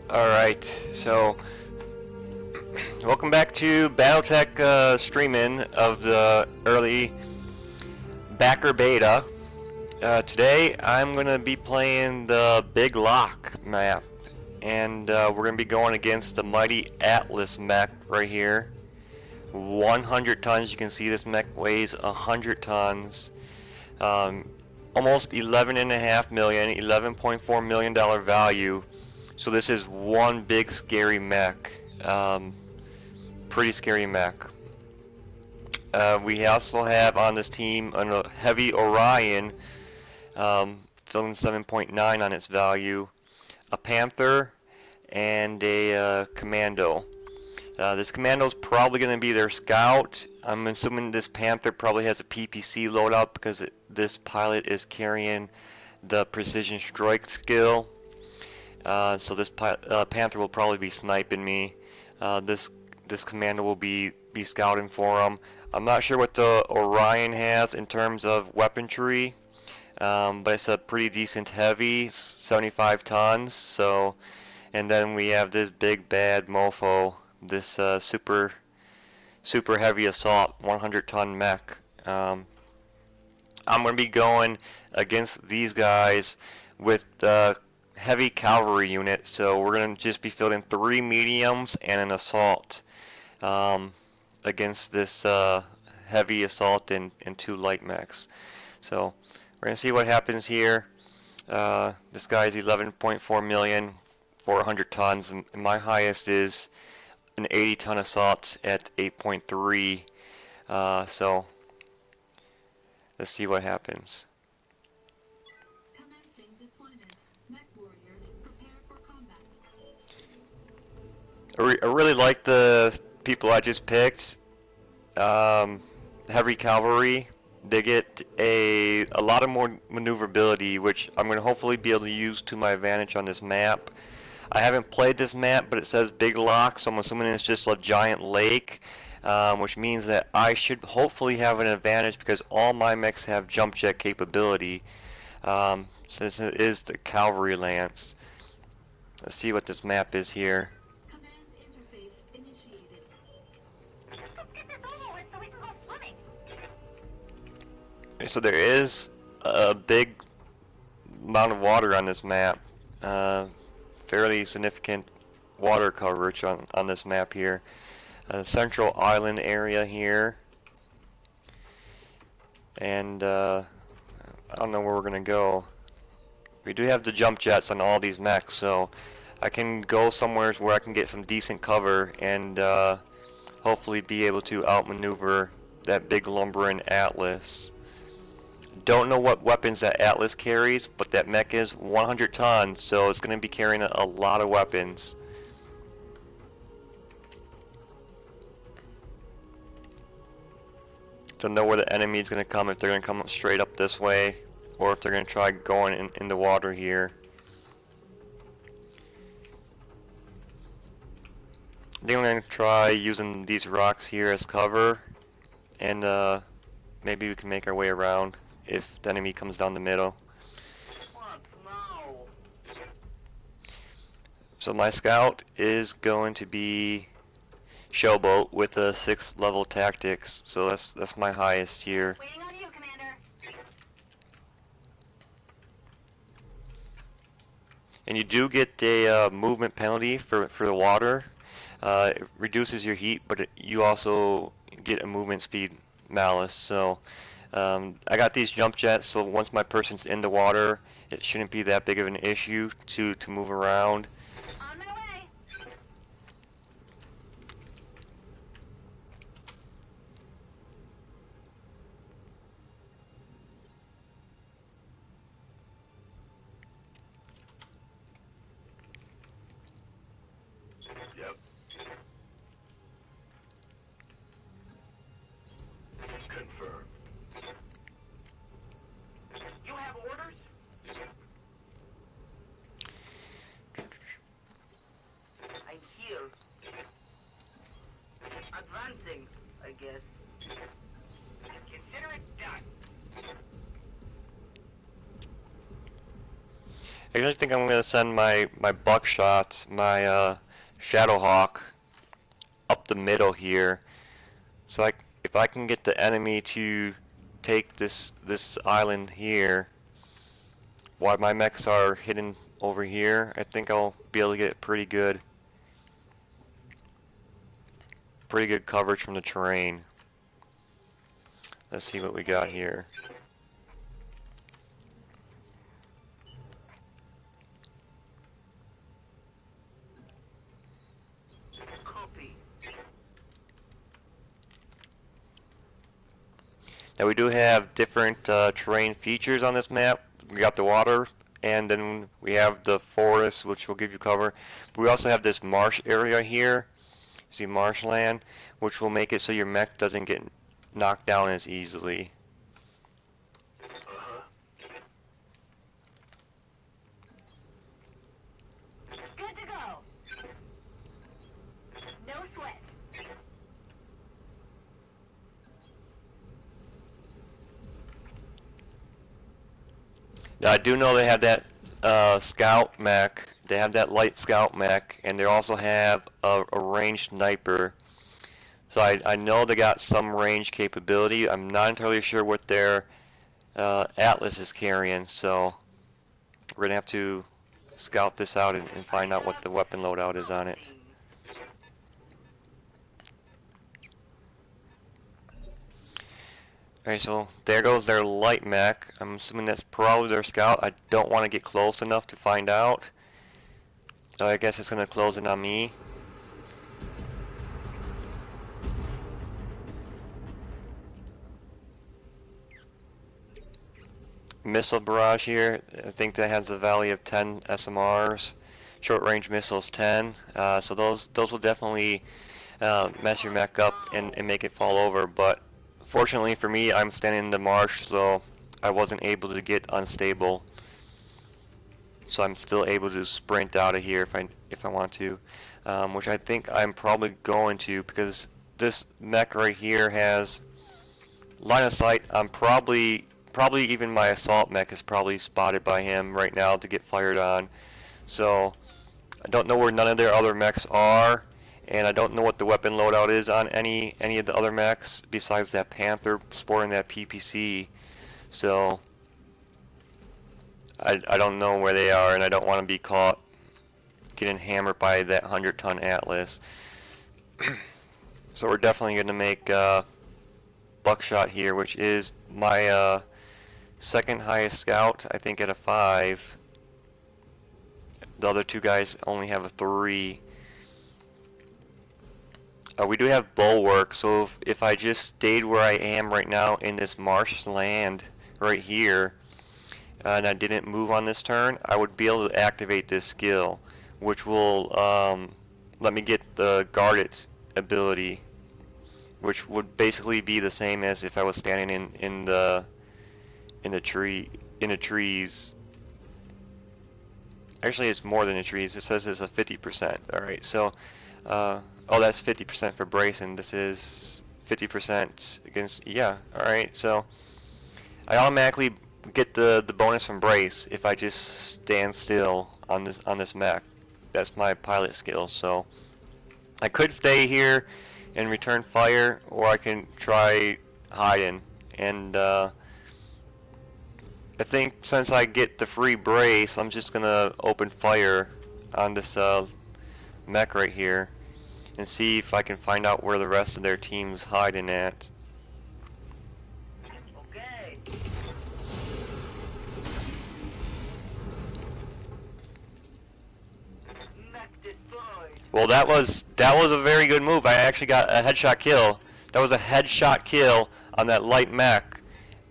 Alright, so welcome back to BattleTech streaming of the early backer beta. Today I'm going to be playing the Big Loch map, and we're going to be going against the mighty Atlas mech right here. 100 tons, you can see this mech weighs 100 tons. Almost 11.5 million, $11.4 million value. So this is one big scary mech, pretty scary mech. We also have on this team a heavy Orion, filling 7.9 on its value, a Panther, and a Commando. This Commando is probably going to be their scout. I'm assuming this Panther probably has a PPC loadout because this pilot is carrying the precision strike skill. So this Panther will probably be sniping me. This Commando will be scouting for him. I'm not sure what the Orion has in terms of weaponry, but it's a pretty decent heavy, 75 tons. So, and then we have this big bad mofo, this super heavy assault 100 ton mech. I'm going to be going against these guys with heavy cavalry unit, so we're going to just be fielding 3 mediums and an assault against this heavy assault and 2 light mechs. So we're going to see what happens here. This guy's 11.4 million, 400 tons, and my highest is an 80 ton assault at 8.3. So let's see what happens. I really like the people I just picked. Heavy cavalry. They get a lot of more maneuverability, which I'm going to hopefully be able to use to my advantage on this map. I haven't played this map, but it says Big Loch, so I'm assuming it's just a giant lake, which means that I should hopefully have an advantage because all my mechs have jump jet capability, since it is the cavalry lance. Let's see what this map is here. So there is a big amount of water on this map, fairly significant water coverage on this map here. Central island area here, and I don't know where we're gonna go. We do have the jump jets on all these mechs, so I can go somewhere where I can get some decent cover and hopefully be able to outmaneuver that big lumbering Atlas. Don't know what weapons that Atlas carries, but that mech is 100 tons, so it's going to be carrying a lot of weapons. Don't know where the enemy is going to come, if they're going to come straight up this way, or if they're going to try going in the water here. I think I'm going to try using these rocks here as cover, and maybe we can make our way around if the enemy comes down the middle. So my scout is going to be Showboat with a 6th level tactics, so that's my highest here. Waiting on you, Commander. And you do get a movement penalty for the water. It reduces your heat, but you also get a movement speed malus. So I got these jump jets, so once my person's in the water, it shouldn't be that big of an issue to move around. On my way. Yep. Confirmed. You have orders? I'm here. Advancing, I guess. Consider it done. actually think I'm gonna send my buckshot, my Shadowhawk, up the middle here. So if I can get the enemy to take this island here, while my mechs are hidden over here, I think I'll be able to get pretty good coverage from the terrain. Let's see what we got here. Copy. Now we do have different terrain features on this map. We got the water, and then we have the forest, which will give you cover. But we also have this marsh area here. See marshland, which will make it so your mech doesn't get knocked down as easily. Good to go. No sweat. Now I do know they have that scout mech. They have that light scout mech, and they also have a ranged sniper. So I know they got some range capability. I'm not entirely sure what their Atlas is carrying, so we're gonna have to scout this out and find out what the weapon loadout is on it. Alright, so there goes their light mech. I'm assuming that's probably their scout. I don't want to get close enough to find out. So I guess it's going to close in on me. Missile barrage here. I think that has a value of 10 SMRs. Short range missiles 10. So those will definitely mess your mech up and make it fall over. But fortunately for me, I'm standing in the marsh, so I wasn't able to get unstable. So I'm still able to sprint out of here if I want to, which I think I'm probably going to, because this mech right here has line of sight. I'm probably even my assault mech is probably spotted by him right now to get fired on. So I don't know where none of their other mechs are, and I don't know what the weapon loadout is on any of the other mechs besides that Panther sporting that PPC. So I don't know where they are, and I don't want to be caught getting hammered by that 100-ton Atlas. So we're definitely going to make buckshot here, which is my second highest scout, I think, at a 5. The other two guys only have a 3. We do have bulwark, so if I just stayed where I am right now in this marshland right here, and I didn't move on this turn, I would be able to activate this skill, which will let me get the guarded ability, which would basically be the same as if I was standing in the trees. Actually, it's more than the trees. It says it's a 50%. All right, so oh, that's 50% for brace, and this is 50% against. Yeah. All right, so I automatically get the bonus from brace if I just stand still on this mech. That's my pilot skill. So I could stay here and return fire, or I can try hiding. And I think since I get the free brace, I'm just gonna open fire on this mech right here and see if I can find out where the rest of their team's hiding at. Okay. Mech destroyed. Well, that was a very good move. I actually got a headshot kill. That was a headshot kill on that light mech.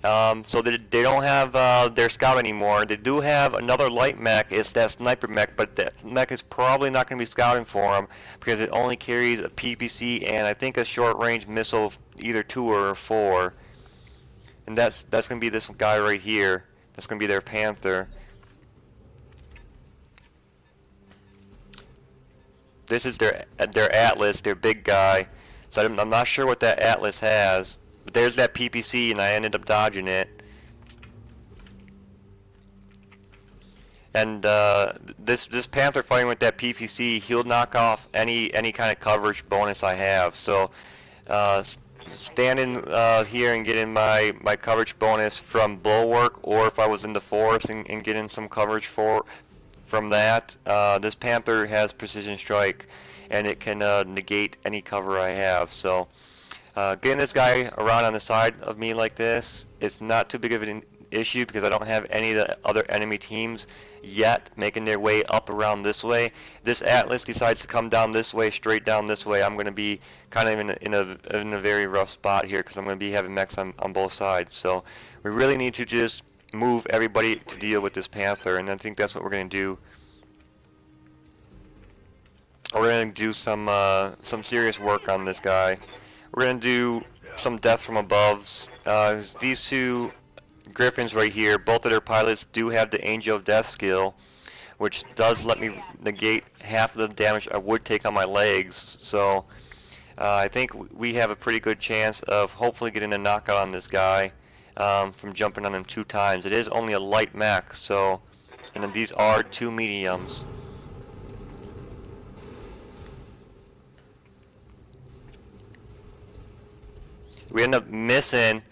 So they don't have their scout anymore. They do have another light mech. It's that sniper mech, but that mech is probably not going to be scouting for them because it only carries a PPC and I think a short-range missile, either 2 or 4. And that's going to be this guy right here. That's going to be their Panther. This is their Atlas, their big guy. So I'm not sure what that Atlas has. But there's that PPC, and I ended up dodging it. And this Panther fighting with that PPC, he'll knock off any kind of coverage bonus I have. So standing here and getting my coverage bonus from Bulwark, or if I was in the forest and getting some coverage from that, this Panther has precision strike, and it can negate any cover I have. So getting this guy around on the side of me like this, it's not too big of an issue because I don't have any of the other enemy teams yet making their way up around this way. This Atlas decides to come down this way, straight down this way, I'm going to be kind of in a very rough spot here because I'm going to be having mechs on both sides. So we really need to just move everybody to deal with this Panther, and I think that's what we're going to do. We're going to do some serious work on this guy. We're going to do some death from above. These two Griffins right here, both of their pilots do have the Angel of Death skill, which does let me negate half of the damage I would take on my legs. So I think we have a pretty good chance of hopefully getting a knockout on this guy from jumping on him 2 times. It is only a light mech, so, and then these are 2 mediums. We end up missing.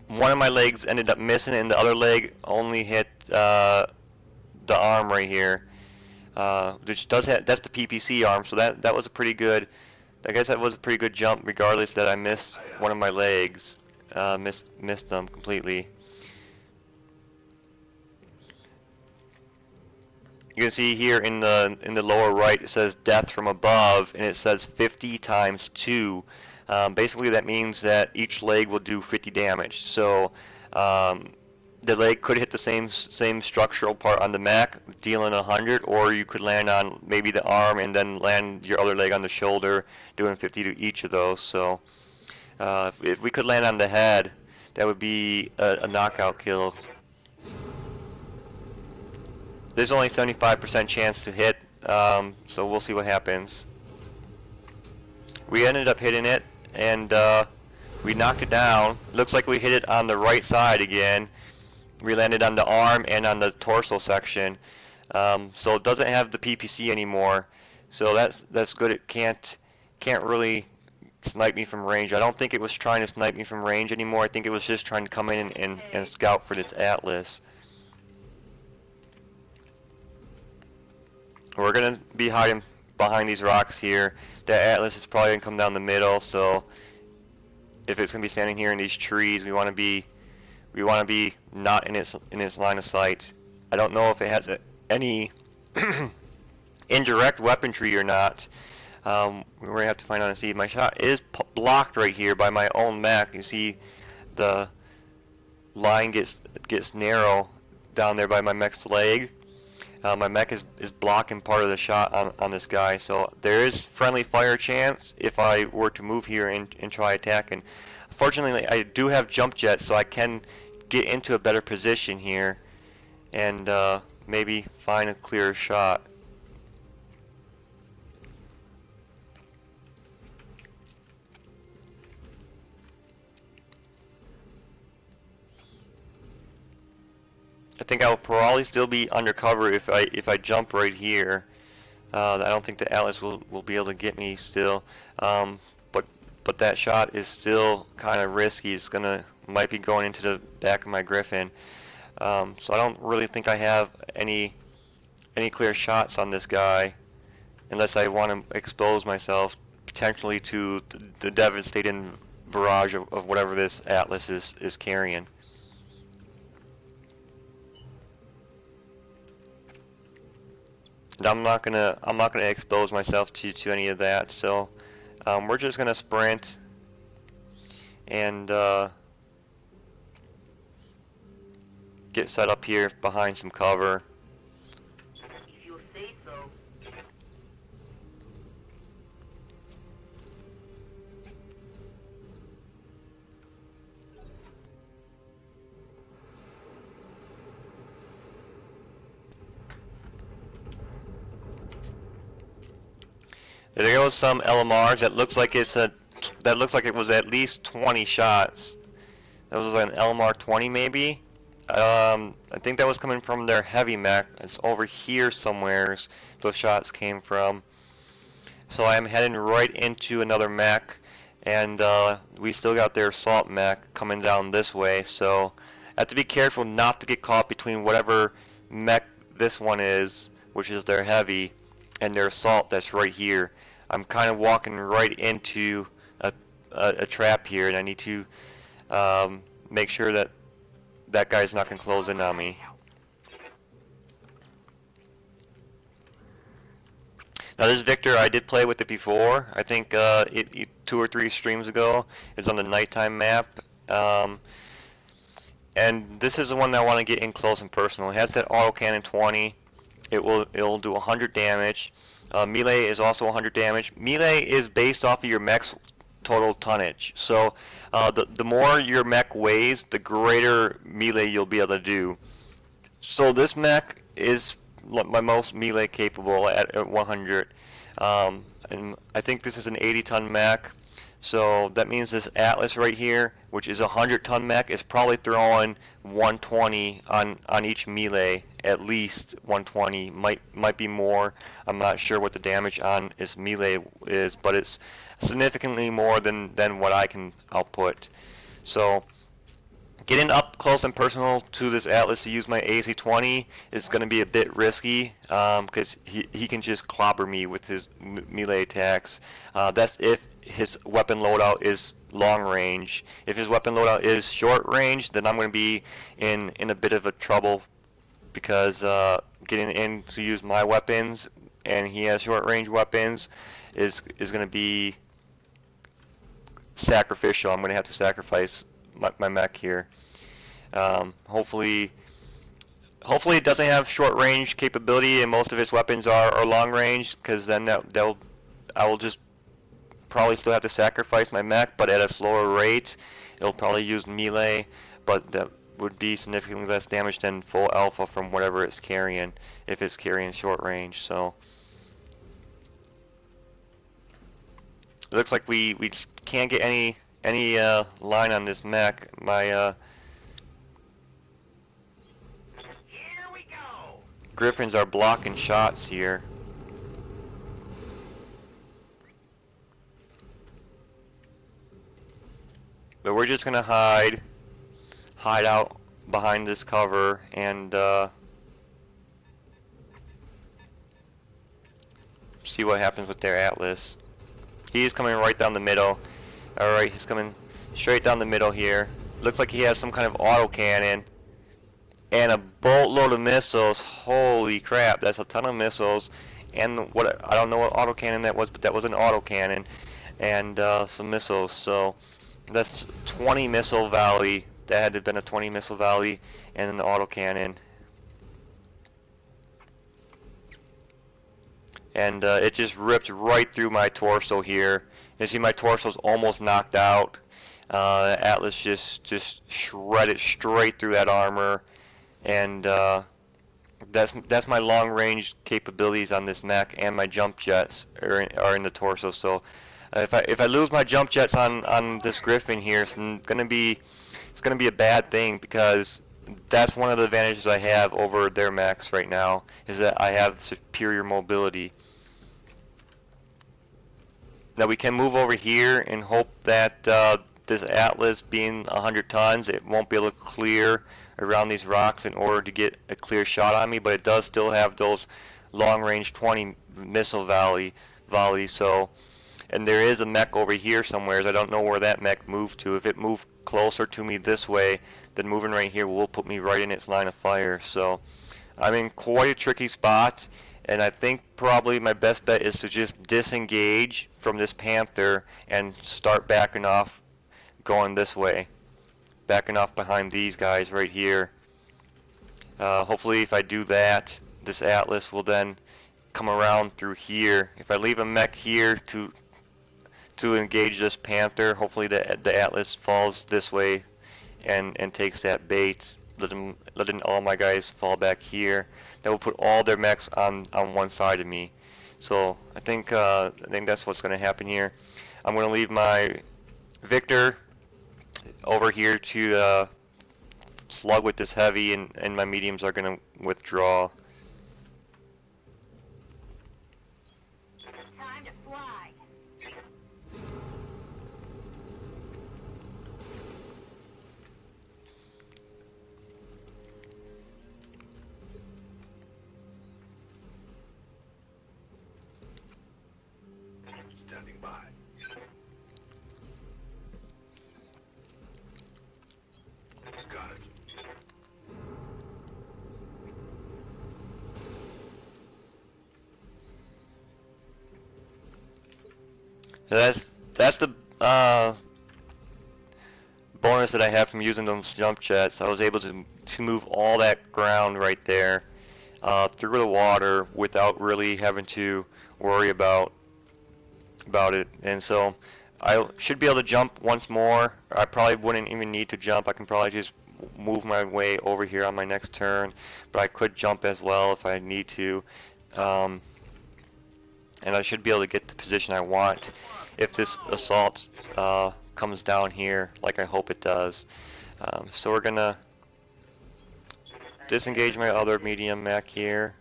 One of my legs ended up missing, and the other leg only hit the arm right here, which does have, that's the PPC arm. So that was a pretty good. I guess that was a pretty good jump, regardless that I missed one of my legs, missed them completely. You can see here in the lower right it says death from above, and it says 50 times 2. Basically that means that each leg will do 50 damage. So the leg could hit the same structural part on the mech, dealing 100, or you could land on maybe the arm and then land your other leg on the shoulder, doing 50 to each of those. So if we could land on the head, that would be a knockout kill. There's only 75% chance to hit, so we'll see what happens. We ended up hitting it, and we knocked it down. Looks like we hit it on the right side again. We landed on the arm and on the torso section. So it doesn't have the PPC anymore. So that's good. It can't really snipe me from range. I don't think it was trying to snipe me from range anymore. I think it was just trying to come in and scout for this Atlas. We're gonna be hiding behind these rocks here. That Atlas is probably gonna come down the middle, so if it's gonna be standing here in these trees, we want to be not in its line of sight. I don't know if it has any indirect weaponry or not. We're gonna have to find out and see. My shot is blocked right here by my own mech. You see the line gets narrow down there by my mech's leg. My mech is blocking part of the shot on this guy, so there is friendly fire chance if I were to move here and try attacking. Fortunately, I do have jump jets, so I can get into a better position here and maybe find a clearer shot. I think I will probably still be undercover if I jump right here. I don't think the Atlas will be able to get me still, but that shot is still kind of risky. It's might be going into the back of my Griffin, so I don't really think I have any clear shots on this guy, unless I want to expose myself potentially to the devastating barrage of whatever this Atlas is carrying. And I'm not gonna expose myself to any of that. So we're just gonna sprint and get set up here behind some cover. If you say so. There goes some LMRs. That looks like it was at least 20 shots. That was like an LMR 20 maybe. I think that was coming from their heavy mech. It's over here somewhere. Those shots came from. So I'm heading right into another mech, and we still got their assault mech coming down this way. So I have to be careful not to get caught between whatever mech this one is, which is their heavy, and their assault that's right here. I'm kind of walking right into a trap here, and I need to make sure that that guy's not going to close in on me. Now this Victor, I did play with it before. I think 2 or 3 streams ago. It's on the nighttime map. And this is the one that I want to get in close and personal. It has that autocannon 20. It'll do 100 damage. Melee is also 100 damage. Melee is based off of your mech's total tonnage. So the more your mech weighs, the greater melee you'll be able to do. So this mech is my most melee capable at 100. And I think this is an 80-ton mech. So that means this Atlas right here, which is a 100-ton mech, is probably throwing 120 on each melee, at least 120. Might be more. I'm not sure what the damage on its melee is, but it's significantly more than what I can output. So getting up close and personal to this Atlas to use my AC-20 is going to be a bit risky because he can just clobber me with his melee attacks. That's if his weapon loadout is long range. If his weapon loadout is short range, then I'm going to be in a bit of a trouble because getting in to use my weapons and he has short range weapons is going to be sacrificial. I'm going to have to sacrifice my mech here. Hopefully it doesn't have short range capability and most of its weapons are long range, because then I will just probably still have to sacrifice my mech, but at a slower rate. It'll probably use melee, but that would be significantly less damage than full alpha from whatever it's carrying, if it's carrying short range. So it looks like we just can't get any line on this mech. My Here we go. Griffins are blocking shots here. But we're just gonna hide out behind this cover and see what happens with their Atlas. He's coming right down the middle. Alright, he's coming straight down the middle here. Looks like he has some kind of autocannon and a boatload of missiles. Holy crap, that's a ton of missiles. And what, I don't know what autocannon that was, but that was an autocannon and some missiles. So that's 20 missile volley. That had to have been a 20 missile volley and an autocannon. And it just ripped right through my torso here. You see my torso's almost knocked out. Atlas just shredded straight through that armor. And that's my long range capabilities on this mech, and my jump jets are in the torso. So if I lose my jump jets on this Griffin here, it's gonna be a bad thing, because that's one of the advantages I have over their mechs right now, is that I have superior mobility. Now we can move over here and hope that this Atlas, being 100 tons, it won't be able to clear around these rocks in order to get a clear shot on me, but it does still have those long range 20 missile volleys. So, and there is a mech over here somewhere. I don't know where that mech moved to. If it moved closer to me this way, then moving right here will put me right in its line of fire. So I'm in quite a tricky spot, and I think probably my best bet is to just disengage from this Panther and start backing off, going this way, backing off behind these guys right here. Hopefully if I do that, this Atlas will then come around through here. If I leave a mech here to engage this Panther, hopefully the Atlas falls this way and takes that bait, letting all my guys fall back here. That will put all their mechs on one side of me. So I think that's what's going to happen here. I'm going to leave my Victor over here to slug with this heavy, and my mediums are going to withdraw. Time to fly. Standing by. Got it. That's the bonus that I have from using those jump jets. I was able to move all that ground right there through the water without really having to worry about it. And so I should be able to jump once more. I probably wouldn't even need to jump. I can probably just move my way over here on my next turn, but I could jump as well if I need to. And I should be able to get the position I want if this assault comes down here like I hope it does. So we're gonna disengage my other medium mech here.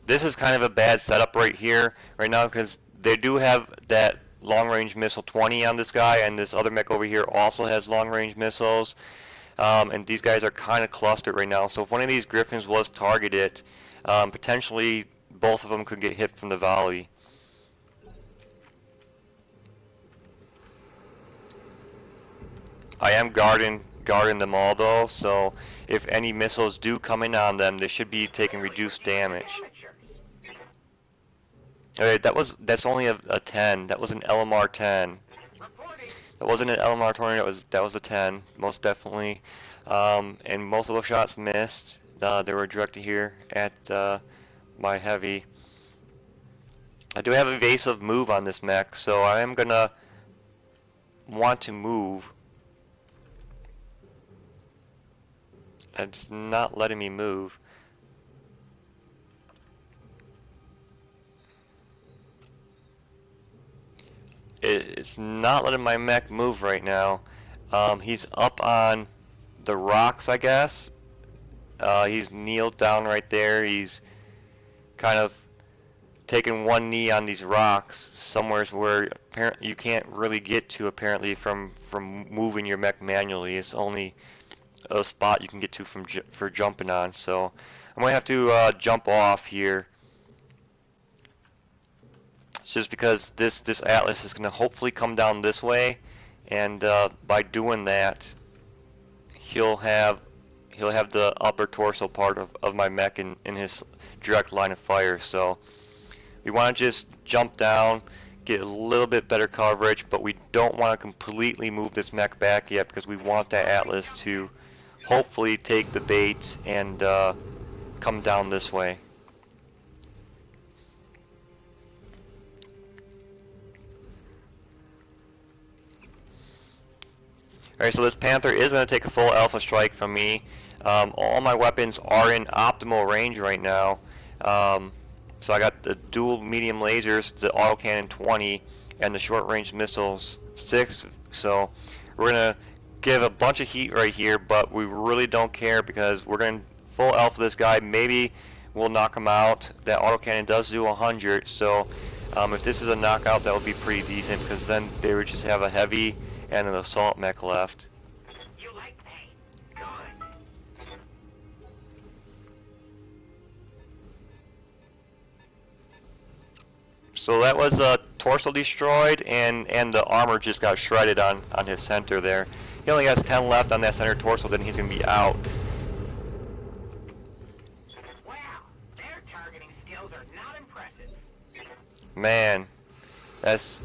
This is kind of a bad setup right here, right now, because they do have that long-range missile 20 on this guy, and this other mech over here also has long-range missiles. And these guys are kind of clustered right now. So if one of these Griffins was targeted, potentially both of them could get hit from the volley. I am guarding them all though, so if any missiles do come in on them, they should be taking reduced damage. Alright, that's only a 10. That was an LMR 10. That wasn't an LMR 20. That was a 10, most definitely. And most of those shots missed. They were directed here at my heavy. I do have evasive move on this mech, so I am gonna want to move. It's not letting me move. It's not letting my mech move right now. He's up on the rocks, I guess. He's kneeled down right there. He's kind of taking one knee on these rocks, somewheres where you can't really get to apparently from moving your mech manually. It's only a spot you can get to for jumping on. So I'm gonna have to jump off here. It's just because this Atlas is gonna hopefully come down this way, and by doing that, he'll have the upper torso part of my mech in his direct line of fire. So we want to just jump down, get a little bit better coverage, but we don't want to completely move this mech back yet because we want that Atlas to hopefully take the bait and come down this way. Alright, so this Panther is going to take a full alpha strike from me. All my weapons are in optimal range right now. So I got the dual medium lasers, the autocannon 20, and the short range missiles 6. So we're going to give a bunch of heat right here, but we really don't care because we're going to full alpha this guy. Maybe we'll knock him out. That autocannon does do 100, so if this is a knockout, that would be pretty decent because then they would just have a heavy and an assault mech left. You like pain? Good. So that was torso destroyed, and the armor just got shredded on his center there. He only has 10 left on that center torso, then he's going to be out. Wow, their targeting skills are not impressive. Man, that's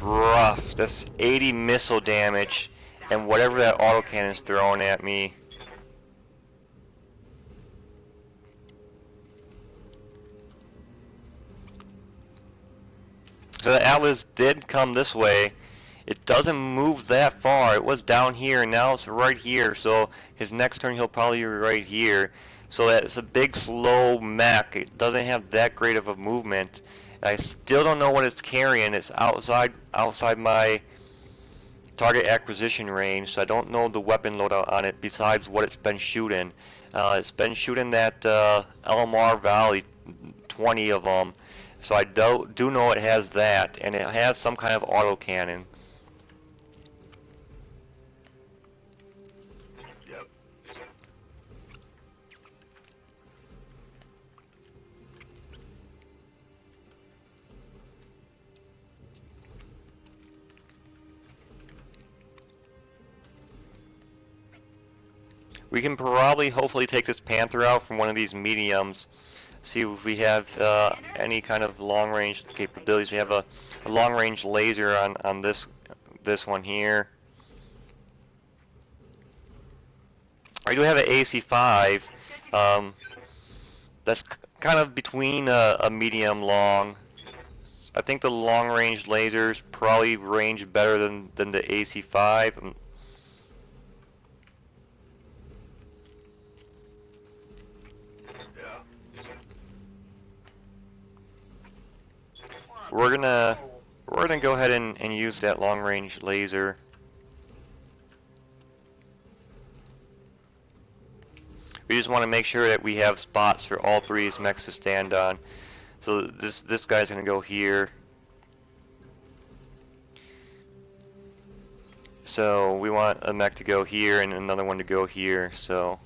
rough. That's 80 missile damage, and whatever that autocannon's throwing at me. So the Atlas did come this way. It doesn't move that far. It was down here, and now it's right here. So his next turn, he'll probably be right here. So that's a big, slow mech. It doesn't have that great of a movement. I still don't know what it's carrying. It's outside my target acquisition range, so I don't know the weapon loadout on it besides what it's been shooting. It's been shooting that LMR Valley, 20 of them, so I do know it has that, and it has some kind of autocannon. We can probably, hopefully, take this Panther out from one of these mediums. See if we have any kind of long-range capabilities. We have a long-range laser on this one here. I do have an AC-5. That's kind of between a medium-long. I think the long-range lasers probably range better than the AC-5. We're gonna go ahead and use that long range laser. We just want to make sure that we have spots for all three of these mechs to stand on. So this guy's gonna go here. So we want a mech to go here and another one to go here. So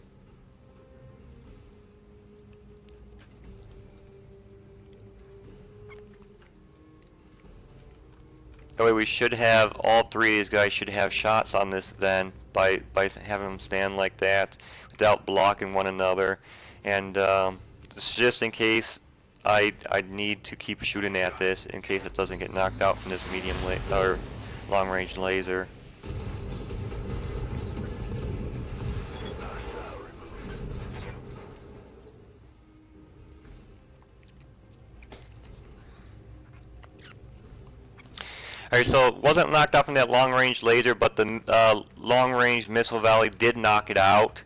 that way we should have, all three of these guys should have shots on this then by having them stand like that without blocking one another. And just in case I need to keep shooting at this in case it doesn't get knocked out from this or long range laser. Alright, so it wasn't knocked out from that long-range laser, but the long-range missile volley did knock it out.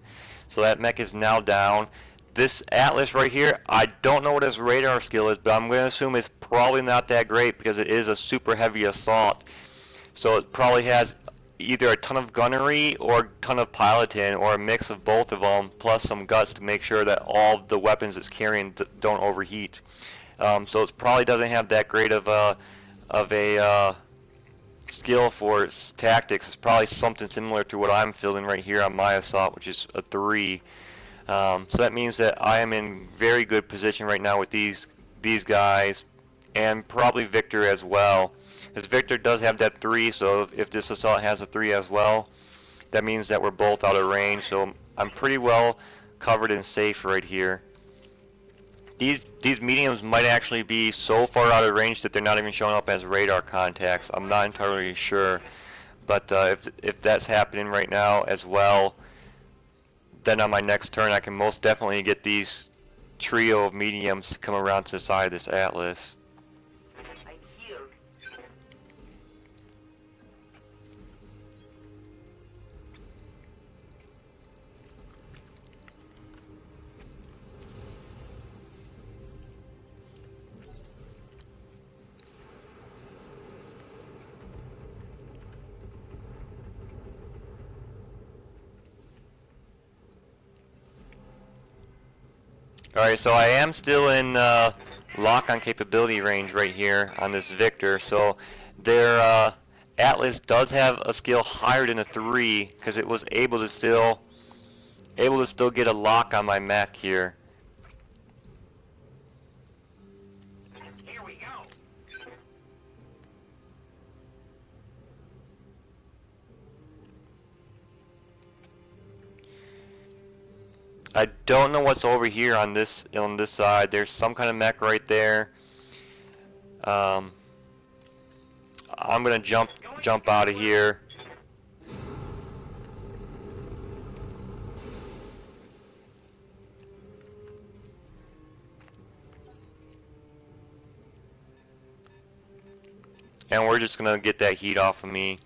So that mech is now down. This Atlas right here, I don't know what his radar skill is, but I'm going to assume it's probably not that great because it is a super heavy assault. So it probably has either a ton of gunnery or a ton of piloting, or a mix of both of them, plus some guts to make sure that all the weapons it's carrying don't overheat. So it probably doesn't have that great of a skill for its tactics. Is probably something similar to what I'm feeling right here on my assault, which is a 3. So that means that I am in very good position right now with these guys, and probably Victor as well. Because Victor does have that 3, so if this assault has a 3 as well, that means that we're both out of range. So I'm pretty well covered and safe right here. These mediums might actually be so far out of range that they're not even showing up as radar contacts. I'm not entirely sure, but if that's happening right now as well, then on my next turn I can most definitely get these trio of mediums to come around to the side of this Atlas. Alright, so I am still in lock on capability range right here on this Victor. So their Atlas does have a skill higher than a 3 because it was able to still get a lock on my mech here. Here we go. I don't know what's over here on this side. There's some kind of mech right there. I'm gonna jump out of here. And we're just gonna get that heat off of me.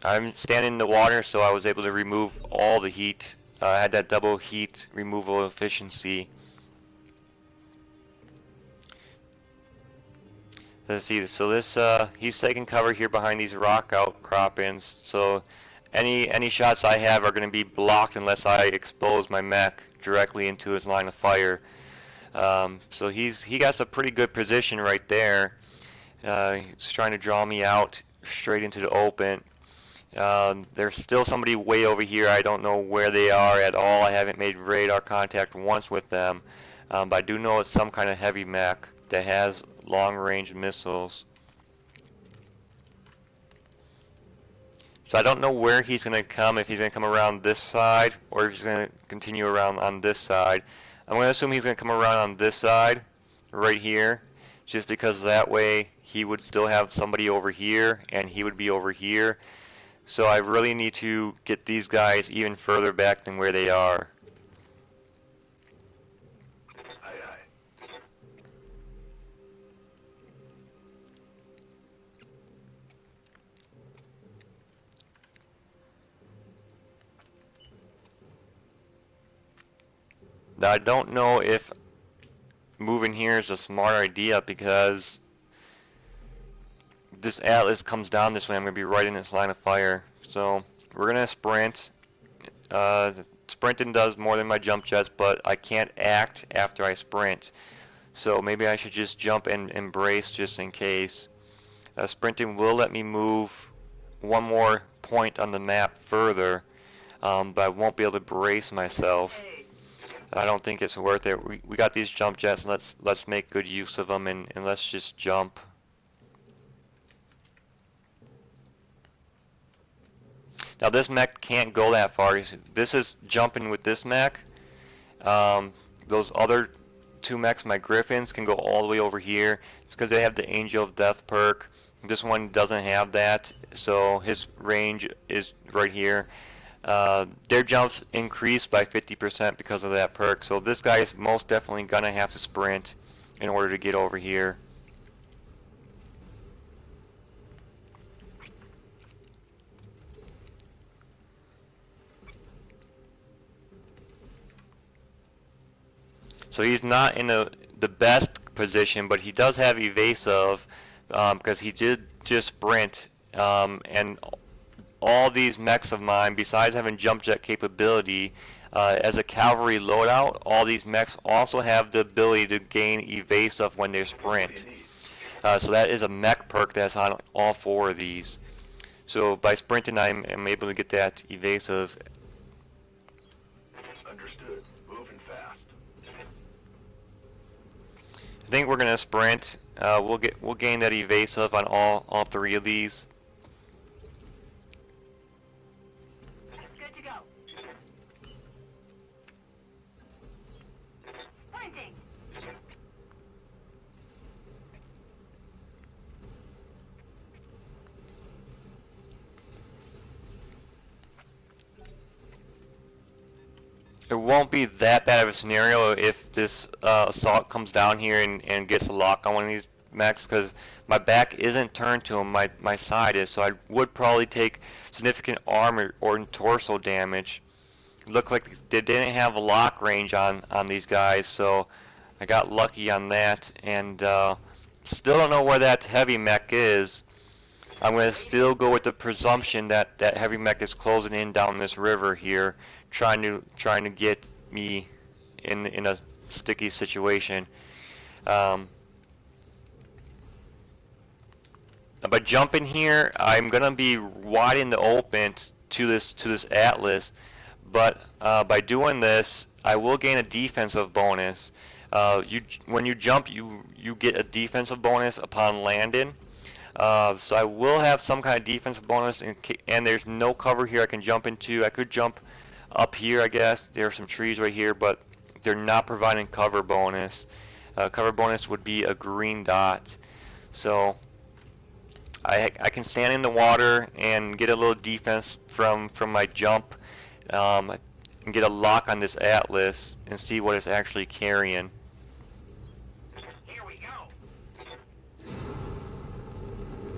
I'm standing in the water, so I was able to remove all the heat. I had that double heat removal efficiency. Let's see. So this he's taking cover here behind these rock outcroppings. So any shots I have are going to be blocked unless I expose my mech directly into his line of fire. So he got a pretty good position right there. He's trying to draw me out straight into the open. There's still somebody way over here. I don't know where they are at all. I haven't made radar contact once with them. But I do know it's some kind of heavy mech that has long-range missiles. So I don't know where he's going to come, if he's going to come around this side or if he's going to continue around on this side. I'm going to assume he's going to come around on this side right here, just because that way he would still have somebody over here and he would be over here. So I really need to get these guys even further back than where they are. Now I don't know if moving here is a smart idea, because this Atlas comes down this way. I'm going to be right in its line of fire. So we're going to sprint. Sprinting does more than my jump jets, but I can't act after I sprint. So maybe I should just jump and embrace just in case. Sprinting will let me move one more point on the map further, but I won't be able to brace myself. I don't think it's worth it. We got these jump jets, and let's make good use of them, and let's just jump. Now this mech can't go that far. This is jumping with this mech. Those other two mechs, my Griffins, can go all the way over here. It's because they have the Angel of Death perk. This one doesn't have that, so his range is right here. Their jumps increase by 50% because of that perk. So this guy is most definitely gonna have to sprint in order to get over here. So he's not in the best position, but he does have evasive, because he did just sprint, and all these mechs of mine, besides having jump jet capability, as a cavalry loadout, all these mechs also have the ability to gain evasive when they sprint. So that is a mech perk that's on all four of these. So by sprinting, I'm able to get that evasive. Understood. Moving fast. I think we're gonna sprint. We'll gain that evasive on all three of these. Good to go. Sprinting. It won't be that bad of a scenario if this assault comes down here and gets a lock on one of these mechs, because my back isn't turned to him, my side is, so I would probably take significant armor or torso damage. It looked like they didn't have a lock range on these guys, so I got lucky on that, and still don't know where that heavy mech is. I'm going to still go with the presumption that that heavy mech is closing in down this river here, trying to get me in a sticky situation. By jumping here, I'm gonna be wide in the open to this Atlas, but by doing this, I will gain a defensive bonus. When you jump, you get a defensive bonus upon landing. So I will have some kind of defensive bonus, and there's no cover here I can jump into. I could jump up here, I guess. There are some trees right here, but they're not providing cover bonus. Cover bonus would be a green dot. So I can stand in the water and get a little defense from my jump, and get a lock on this Atlas and see what it's actually carrying. Here we go.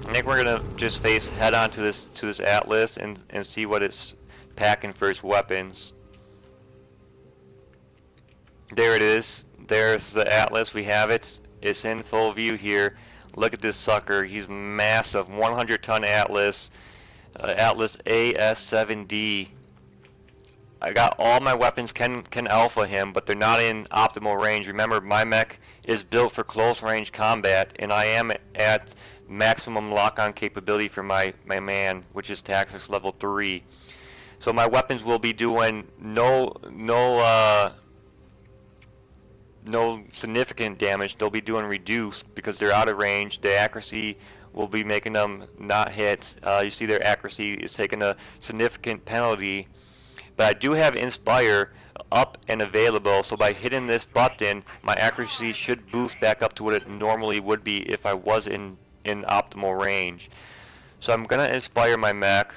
I think we're gonna just face head on to this Atlas and see what it's packing for its weapons. There it is. There's the Atlas. We have it. It's in full view here. Look at this sucker. He's massive. 100-ton Atlas. Atlas AS7D. I got all my weapons can alpha him, but they're not in optimal range. Remember, my mech is built for close range combat, and I am at maximum lock-on capability for my man, which is Tactics level 3. So my weapons will be doing no significant damage. They'll be doing reduced because they're out of range. The accuracy will be making them not hit. You see their accuracy is taking a significant penalty. But I do have Inspire up and available, so by hitting this button, my accuracy should boost back up to what it normally would be if I was in optimal range. So I'm going to Inspire my mech.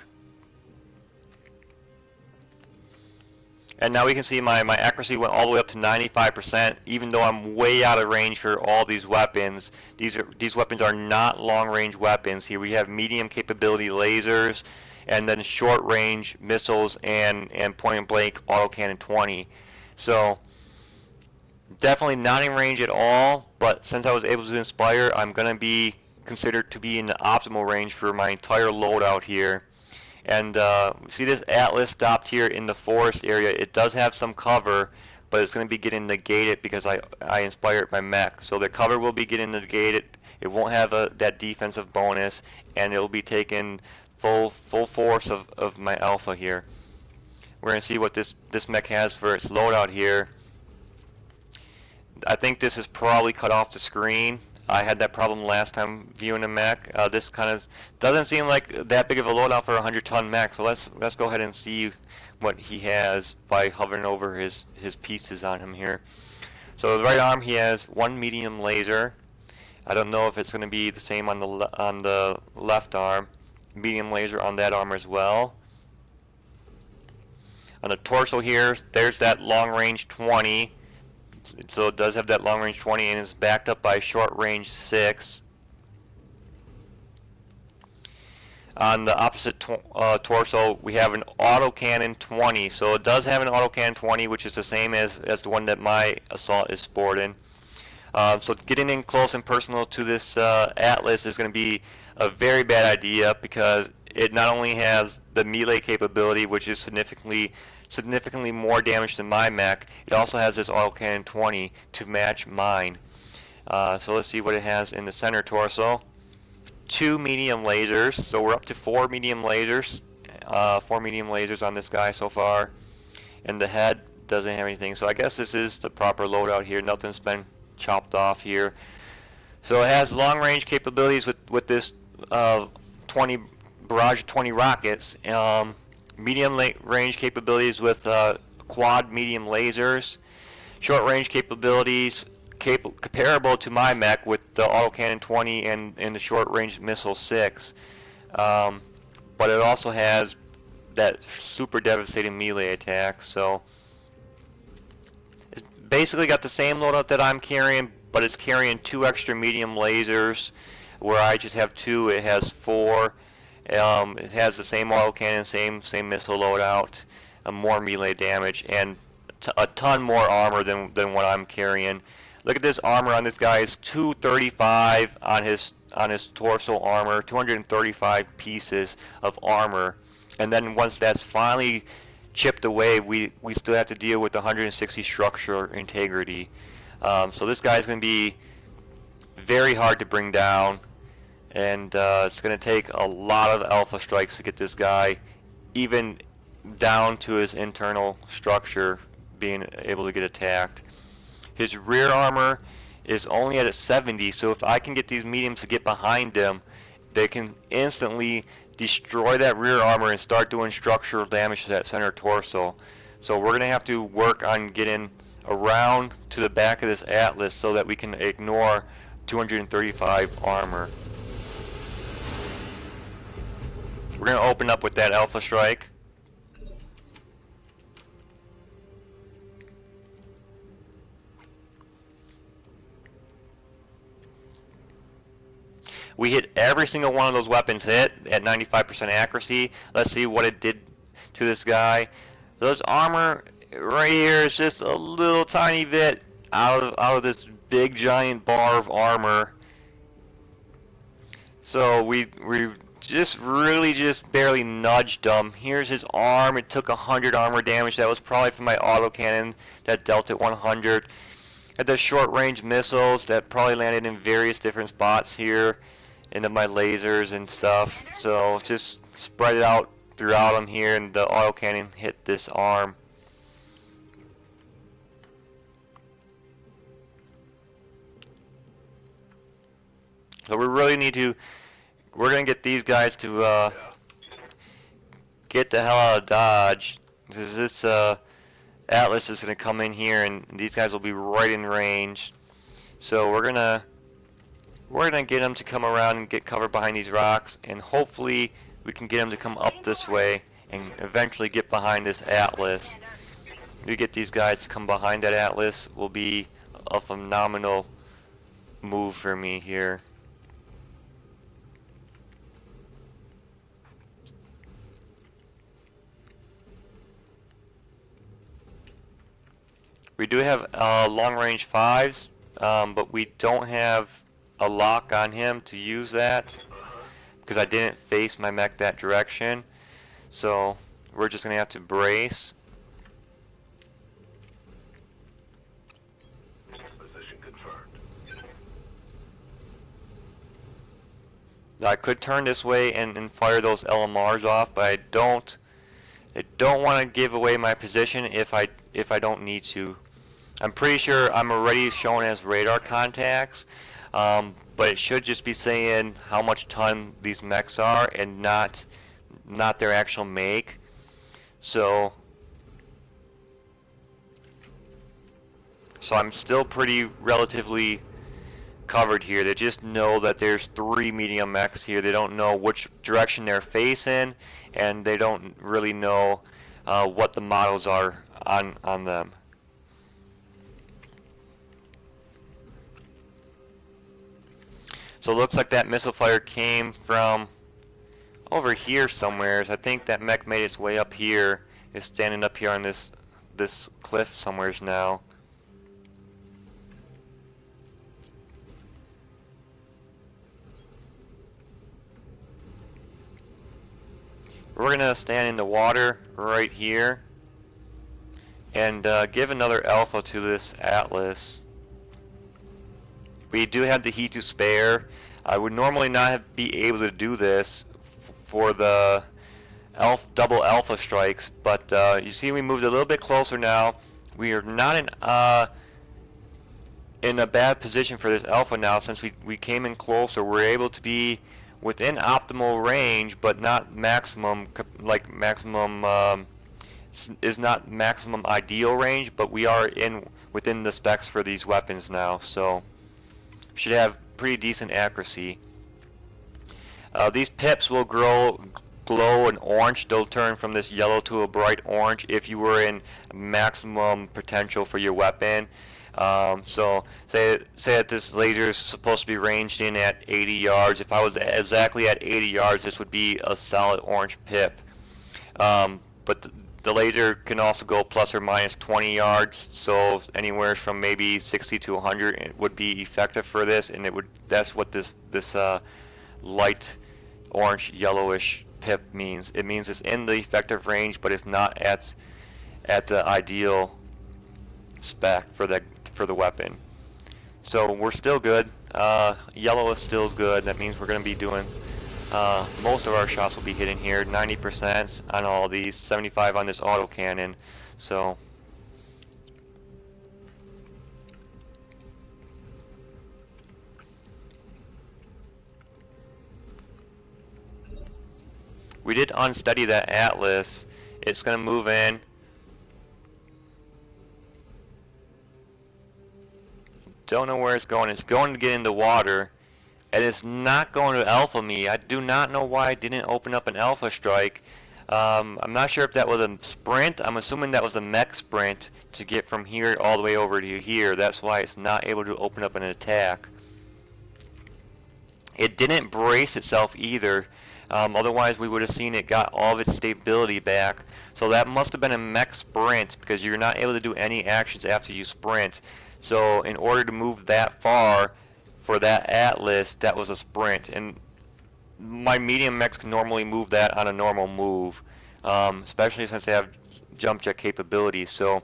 And now we can see my accuracy went all the way up to 95%, even though I'm way out of range for all these weapons. These weapons are not long-range weapons. Here we have medium capability lasers, and then short-range missiles and point-blank autocannon 20. So definitely not in range at all, but since I was able to Inspire, I'm going to be considered to be in the optimal range for my entire loadout here. And see this Atlas stopped here in the forest area. It does have some cover, but it's going to be getting negated because I inspired my mech. So the cover will be getting negated. It won't have that defensive bonus, and it will be taking full force of my alpha here. We're going to see what this mech has for its loadout here. I think this is probably cut off the screen. I had that problem last time viewing a mech. This kind of doesn't seem like that big of a loadout for a 100-ton mech. So let's go ahead and see what he has by hovering over his pieces on him here. So the right arm, he has one medium laser. I don't know if it's going to be the same on the left arm. Medium laser on that arm as well. On the torso here, there's that long range 20. So it does have that long range 20 and is backed up by short range 6. On the opposite torso, we have an autocannon 20. So it does have an autocannon 20, which is the same as the one that my assault is sporting. So getting in close and personal to this Atlas is going to be a very bad idea because it not only has the melee capability, which is significantly more damage than my mech, it also has this autocannon 20 to match mine. So let's see what it has in the center torso. 2 medium lasers, so we're up to 4 medium lasers. 4 medium lasers on this guy so far. And the head doesn't have anything, so I guess this is the proper loadout here. Nothing's been chopped off here. So it has long range capabilities with this 20 barrage 20 rockets. Medium range capabilities with quad medium lasers. Short range capabilities comparable to my mech with the autocannon 20 and the short range missile 6. But it also has that super devastating melee attack. So it's basically got the same loadout that I'm carrying, but it's carrying 2 extra medium lasers, where I just have 2. It has 4. It has the same autocannon, same missile loadout, more melee damage, and a ton more armor than what I'm carrying. Look at this armor on this guy. It's 235 on his torso armor, 235 pieces of armor, and then once that's finally chipped away, we still have to deal with 160 structural integrity. So this guy's going to be very hard to bring down, and it's going to take a lot of alpha strikes to get this guy even down to his internal structure being able to get attacked. His rear armor is only at a 70, so if I can get these mediums to get behind him, they can instantly destroy that rear armor and start doing structural damage to that center torso. So we're going to have to work on getting around to the back of this Atlas so that we can ignore 235 armor. We're going to open up with that alpha strike. We hit every single one of those weapons hit at 95% accuracy. Let's see what it did to this guy. Those armor right here is just a little tiny bit out of this big giant bar of armor. So we just really just barely nudged him. Here's his arm. It took 100 armor damage. That was probably from my autocannon that dealt it 100. Had the short range missiles that probably landed in various different spots here into my lasers and stuff. So just spread it out throughout him here, and the autocannon hit this arm. So we really need to, we're going to get these guys to get the hell out of Dodge. Because this Atlas is going to come in here and these guys will be right in range. So we're going to get them to come around and get covered behind these rocks, and hopefully we can get them to come up this way and eventually get behind this Atlas. We get these guys to come behind that Atlas will be a phenomenal move for me here. We do have long-range 5s, but we don't have a lock on him to use that because I didn't face my mech that direction. So we're just going to have to brace. Position confirmed. I could turn this way and fire those LMRs off, but I don't want to give away my position if I don't need to. I'm pretty sure I'm already shown as radar contacts, but it should just be saying how much ton these mechs are and not their actual make. So I'm still pretty relatively covered here. They just know that there's 3 medium mechs here. They don't know which direction they're facing, and they don't really know what the models are on them. So it looks like that missile fire came from over here somewhere. I think that mech made its way up here. It's standing up here on this cliff somewheres now. We're gonna stand in the water right here and give another alpha to this Atlas. We do have the heat to spare. I would normally not be able to do this for the double alpha strikes, but you see we moved a little bit closer now. We are not in a bad position for this alpha now, since we came in closer. We're able to be within optimal range, but not maximum, like maximum is not maximum ideal range, but we are within the specs for these weapons now, so should have pretty decent accuracy. These pips will glow an orange. They'll turn from this yellow to a bright orange if you were in maximum potential for your weapon. So say that this laser is supposed to be ranged in at 80 yards. If I was exactly at 80 yards, this would be a solid orange pip. But the laser can also go plus or minus 20 yards, so anywhere from maybe 60 to 100 it would be effective for this, and that's what this light orange yellowish pip means. It means it's in the effective range, but it's not at the ideal spec for the weapon. So we're still good. Yellow is still good. That means we're going to be doing most of our shots will be hitting here. 90% on all these, 75 on this autocannon. So we did unsteady that Atlas. It's going to move in. Don't know where it's going. It's going to get into water, and it's not going to alpha me. I do not know why I didn't open up an alpha strike. I'm not sure if that was a sprint. I'm assuming that was a mech sprint to get from here all the way over to here. That's why it's not able to open up an attack. It didn't brace itself either. Otherwise we would have seen it got all of its stability back. So that must have been a mech sprint, because you're not able to do any actions after you sprint. So in order to move that far for that Atlas, that was a sprint. And my medium mechs can normally move that on a normal move, especially since they have jump jet capabilities. So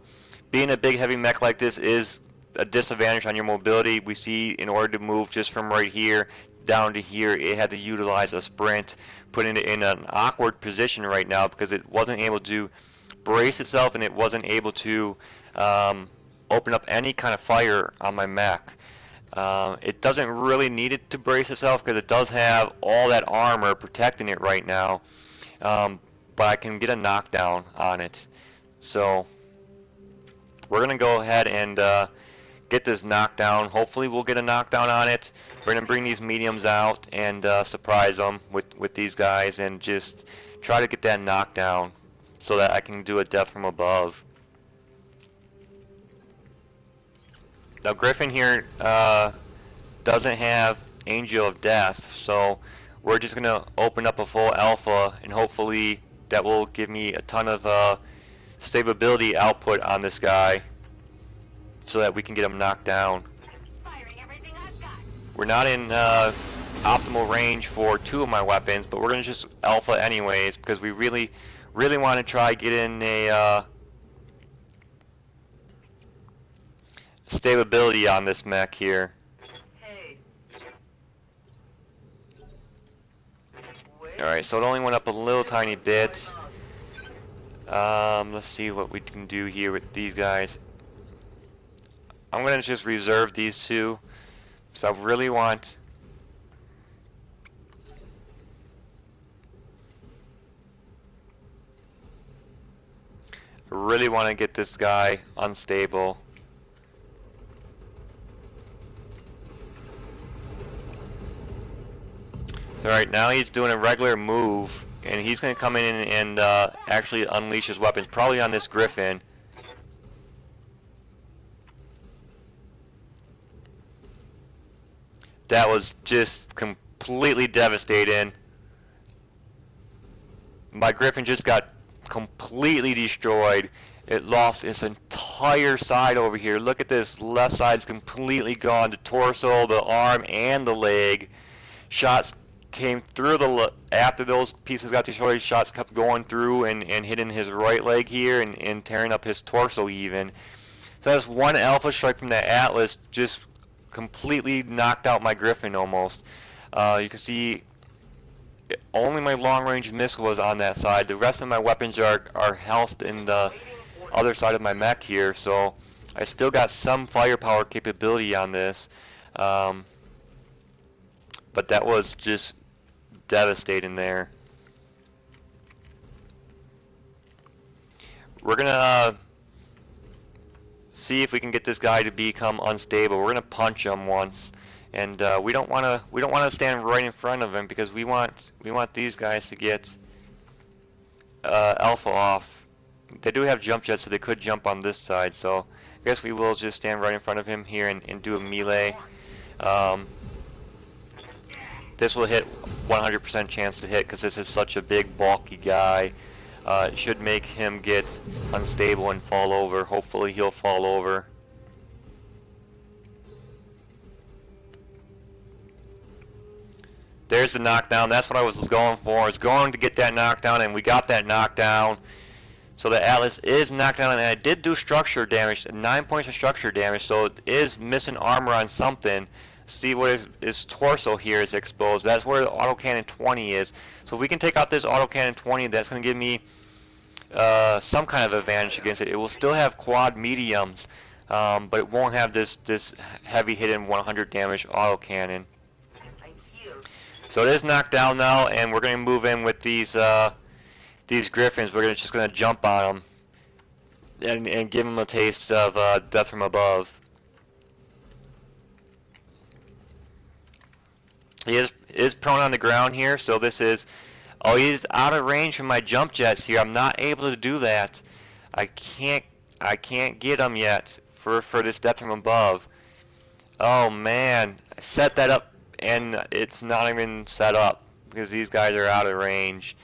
being a big heavy mech like this is a disadvantage on your mobility. We see in order to move just from right here down to here, it had to utilize a sprint, putting it in an awkward position right now because it wasn't able to brace itself and it wasn't able to open up any kind of fire on my mech. It doesn't really need it to brace itself because it does have all that armor protecting it right now, but I can get a knockdown on it. So we're going to go ahead and get this knockdown. Hopefully we'll get a knockdown on it. We're going to bring these mediums out and surprise them with these guys and just try to get that knockdown so that I can do a death from above. Now Griffin here doesn't have Angel of Death, so we're just going to open up a full alpha and hopefully that will give me a ton of stability output on this guy so that we can get him knocked down. Firing everything I've got. We're not in optimal range for two of my weapons, but we're going to just alpha anyways because we really want to try getting a stability on this mech here. Hey. Alright, so it only went up a little tiny bit. Let's see what we can do here with these guys. I'm going to just reserve these two because I really want to get this guy unstable. Alright, now he's doing a regular move, and he's going to come in and actually unleash his weapons, probably on this Griffin. That was just completely devastating. My Griffin just got completely destroyed. It lost its entire side over here. Look at this, left side's completely gone. The torso, the arm, and the leg. Shots came through after those pieces got destroyed, shots kept going through and hitting his right leg here and tearing up his torso even. So that's one alpha strike from that Atlas, just completely knocked out my Griffin almost. You can see only my long range missile was on that side. The rest of my weapons are housed in the other side of my mech here, so I still got some firepower capability on this. But that was just devastating there. We're gonna see if we can get this guy to become unstable. We're gonna punch him once, and we don't want to stand right in front of him because we want these guys to get alpha off. They do have jump jets, so they could jump on this side. So I guess we will just stand right in front of him here and do a melee. This will hit 100% chance to hit because this is such a big bulky guy. It should make him get unstable and fall over. Hopefully he'll fall over. There's the knockdown. That's what I was going for. I was going to get that knockdown, and we got that knockdown. So the Atlas is knocked down, and I did do structure damage, 9 points of structure damage, so it is missing armor on something. See what his torso here is exposed. That's where the autocannon 20 is. So if we can take out this autocannon 20, that's going to give me some kind of advantage against it. It will still have quad mediums, but it won't have this heavy hitting 100 damage autocannon. So it is knocked down now, and we're going to move in with these Griffins. We're just going to jump on them and give them a taste of death from above. He is prone on the ground here, so this is... Oh, he's out of range from my jump jets here. I'm not able to do that. I can't get him yet for this death from above. Oh man, I set that up and it's not even set up because these guys are out of range.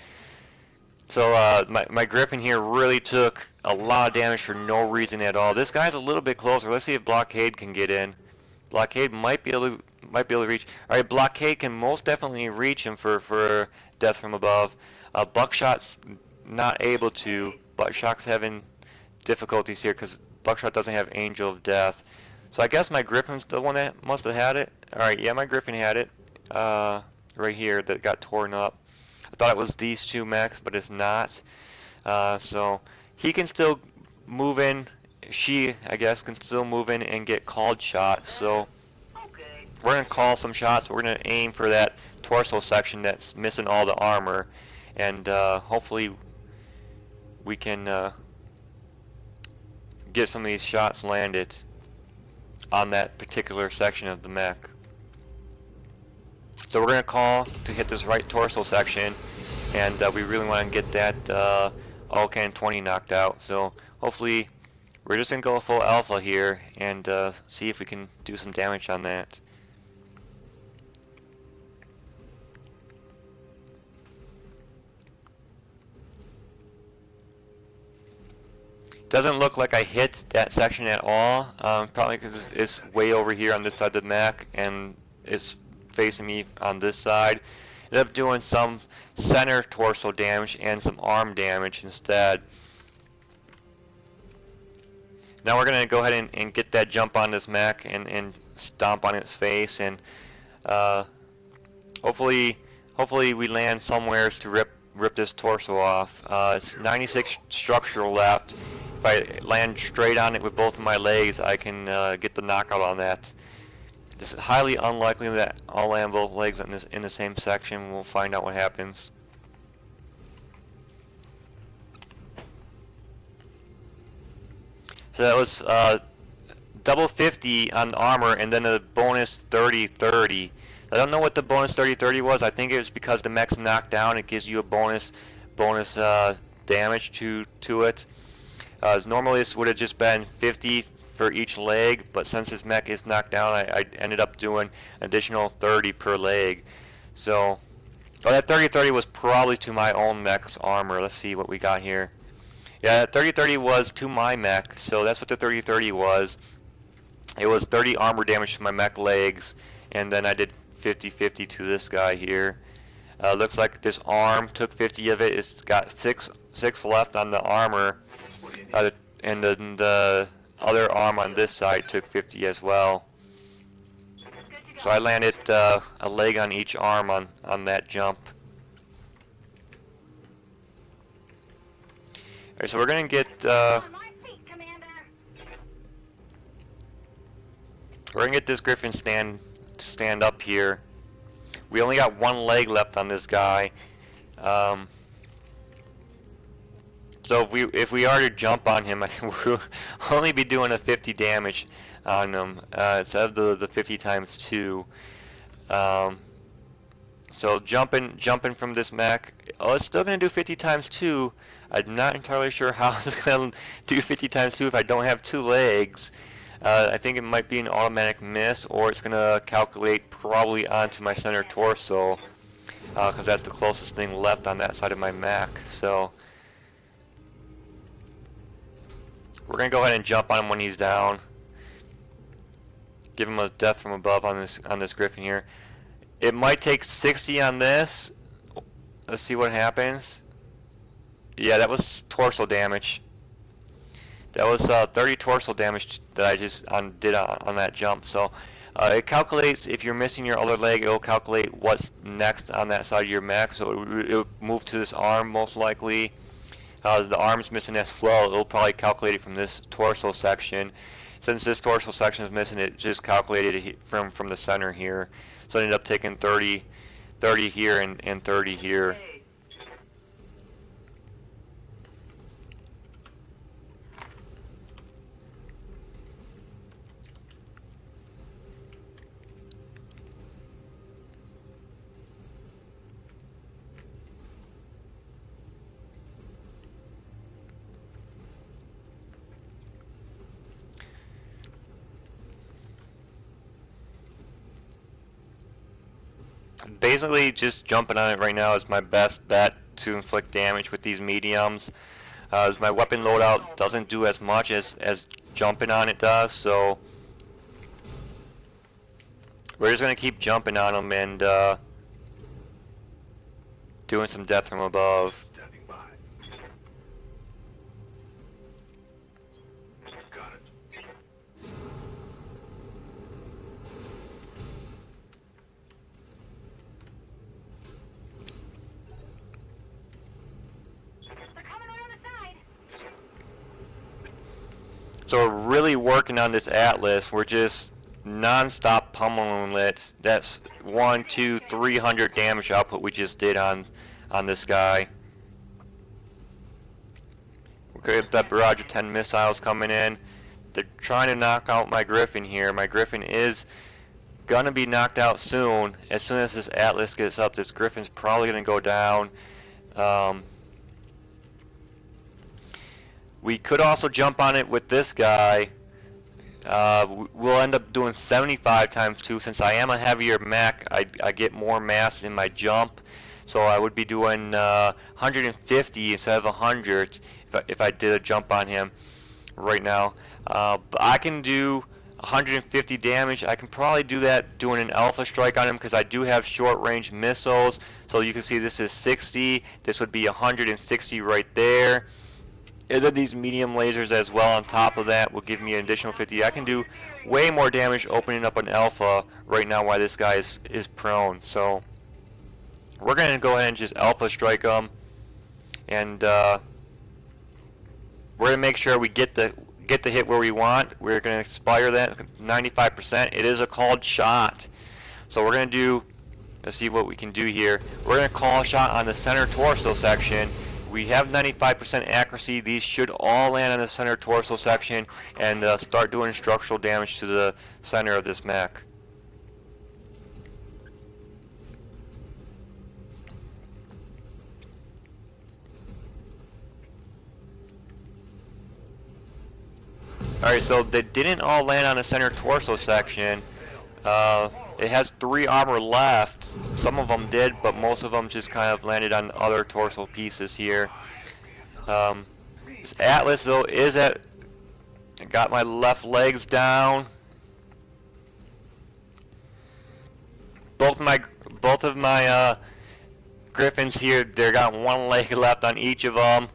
So my Griffin here really took a lot of damage for no reason at all. This guy's a little bit closer. Let's see if Blockade can get in. Blockade might be able might be able to reach. All right, blockade can most definitely reach him for death from above. Buckshot's not able to. Buckshot's having difficulties here because Buckshot doesn't have Angel of Death. So I guess my Griffin's the one that must have had it. All right, yeah, my Griffin had it. Right here that got torn up. I thought it was these two mechs, but it's not. So he can still move in. She, I guess, can still move in and get called shots. So Okay. we're going to call some shots. We're going to aim for that torso section that's missing all the armor. And hopefully we can get some of these shots landed on that particular section of the mech. So we're going to call to hit this right torso section. And we really want to get that Alcan 20 knocked out. So hopefully we're just going to go full alpha here and see if we can do some damage on that. Doesn't look like I hit that section at all, probably because it's way over here on this side of the mech and it's facing me on this side. Ended up doing some center torso damage and some arm damage instead. Now we're going to go ahead and get that jump on this mech and stomp on its face, and hopefully we land somewhere to rip this torso off. It's 96 structural left. If I land straight on it with both of my legs, I can get the knockout on that. It's highly unlikely that I'll land both legs in the same section. We'll find out what happens. So that was double 50 on the armor and then a bonus 30-30. I don't know what the bonus 30-30 was. I think it was because the mech's knocked down. It gives you a bonus damage to it. Normally this would have just been 50 for each leg, but since this mech is knocked down, I ended up doing additional 30 per leg. So that 30-30 was probably to my own mech's armor. Let's see what we got here. Yeah, 30-30 was to my mech, so that's what the 30-30 was. It was 30 armor damage to my mech legs, and then I did 50-50 to this guy here. Looks like this arm took 50 of it. It's got six left on the armor, and then the other arm on this side took 50 as well. So I landed a leg on each arm on that jump. Alright, so we're gonna get this Griffin stand up here. We only got one leg left on this guy. So if we are to jump on him, I think we'll only be doing a 50 damage on him instead of the 50 times 2. So jumping from this mech, it's still going to do 50 times 2. I'm not entirely sure how it's going to do 50 times 2 if I don't have 2 legs. I think it might be an automatic miss, or it's going to calculate probably onto my center torso, because that's the closest thing left on that side of my mech. So we're going to go ahead and jump on him when he's down. Give him a death from above on this Griffin here. It might take 60 on this. Let's see what happens. Yeah, that was torso damage. That was 30 torso damage that I just did on that jump. So it calculates, if you're missing your other leg, it'll calculate what's next on that side of your mech. So it'll move to this arm most likely. The arm's missing as well. It'll probably calculate it from this torso section. Since this torso section is missing, it just calculated it from the center here. So I ended up taking 30 here and 30 here. Basically, just jumping on it right now is my best bet to inflict damage with these mediums. My weapon loadout doesn't do as much as jumping on it does, so we're just gonna keep jumping on them and doing some death from above. Standing by. Got it. They're coming around the side. So we're really working on this Atlas. We're just non-stop pummeling it. That's 1, 2, 300 damage output we just did on this guy. We got that barrage of 10 missiles coming in. They're trying to knock out my Griffin here. My Griffin is gonna be knocked out soon. As soon as this Atlas gets up, this Griffin's probably gonna go down. We could also jump on it with this guy. We'll end up doing 75 times 2. Since I am a heavier mech, I get more mass in my jump. So I would be doing 150 instead of 100 if I did a jump on him right now. But I can do 150 damage. I can probably do that doing an alpha strike on him because I do have short range missiles. So you can see this is 60. This would be 160 right there. And then these medium lasers as well on top of that will give me an additional 50. I can do way more damage opening up an alpha right now while this guy is prone. So we're going to go ahead and just alpha strike him. And we're going to make sure we get the hit where we want. We're going to expire that 95%. It is a called shot. So we're going to do, let's see what we can do here. We're going to call a shot on the center torso section. We have 95% accuracy. These should all land on the center torso section and start doing structural damage to the center of this mech. Alright, so they didn't all land on the center torso section. It has 3 armor left. Some of them did, but most of them just kind of landed on other torso pieces here. This Atlas though is at. I got my left legs down. Both of my Griffins here, they got 1 leg left on each of them,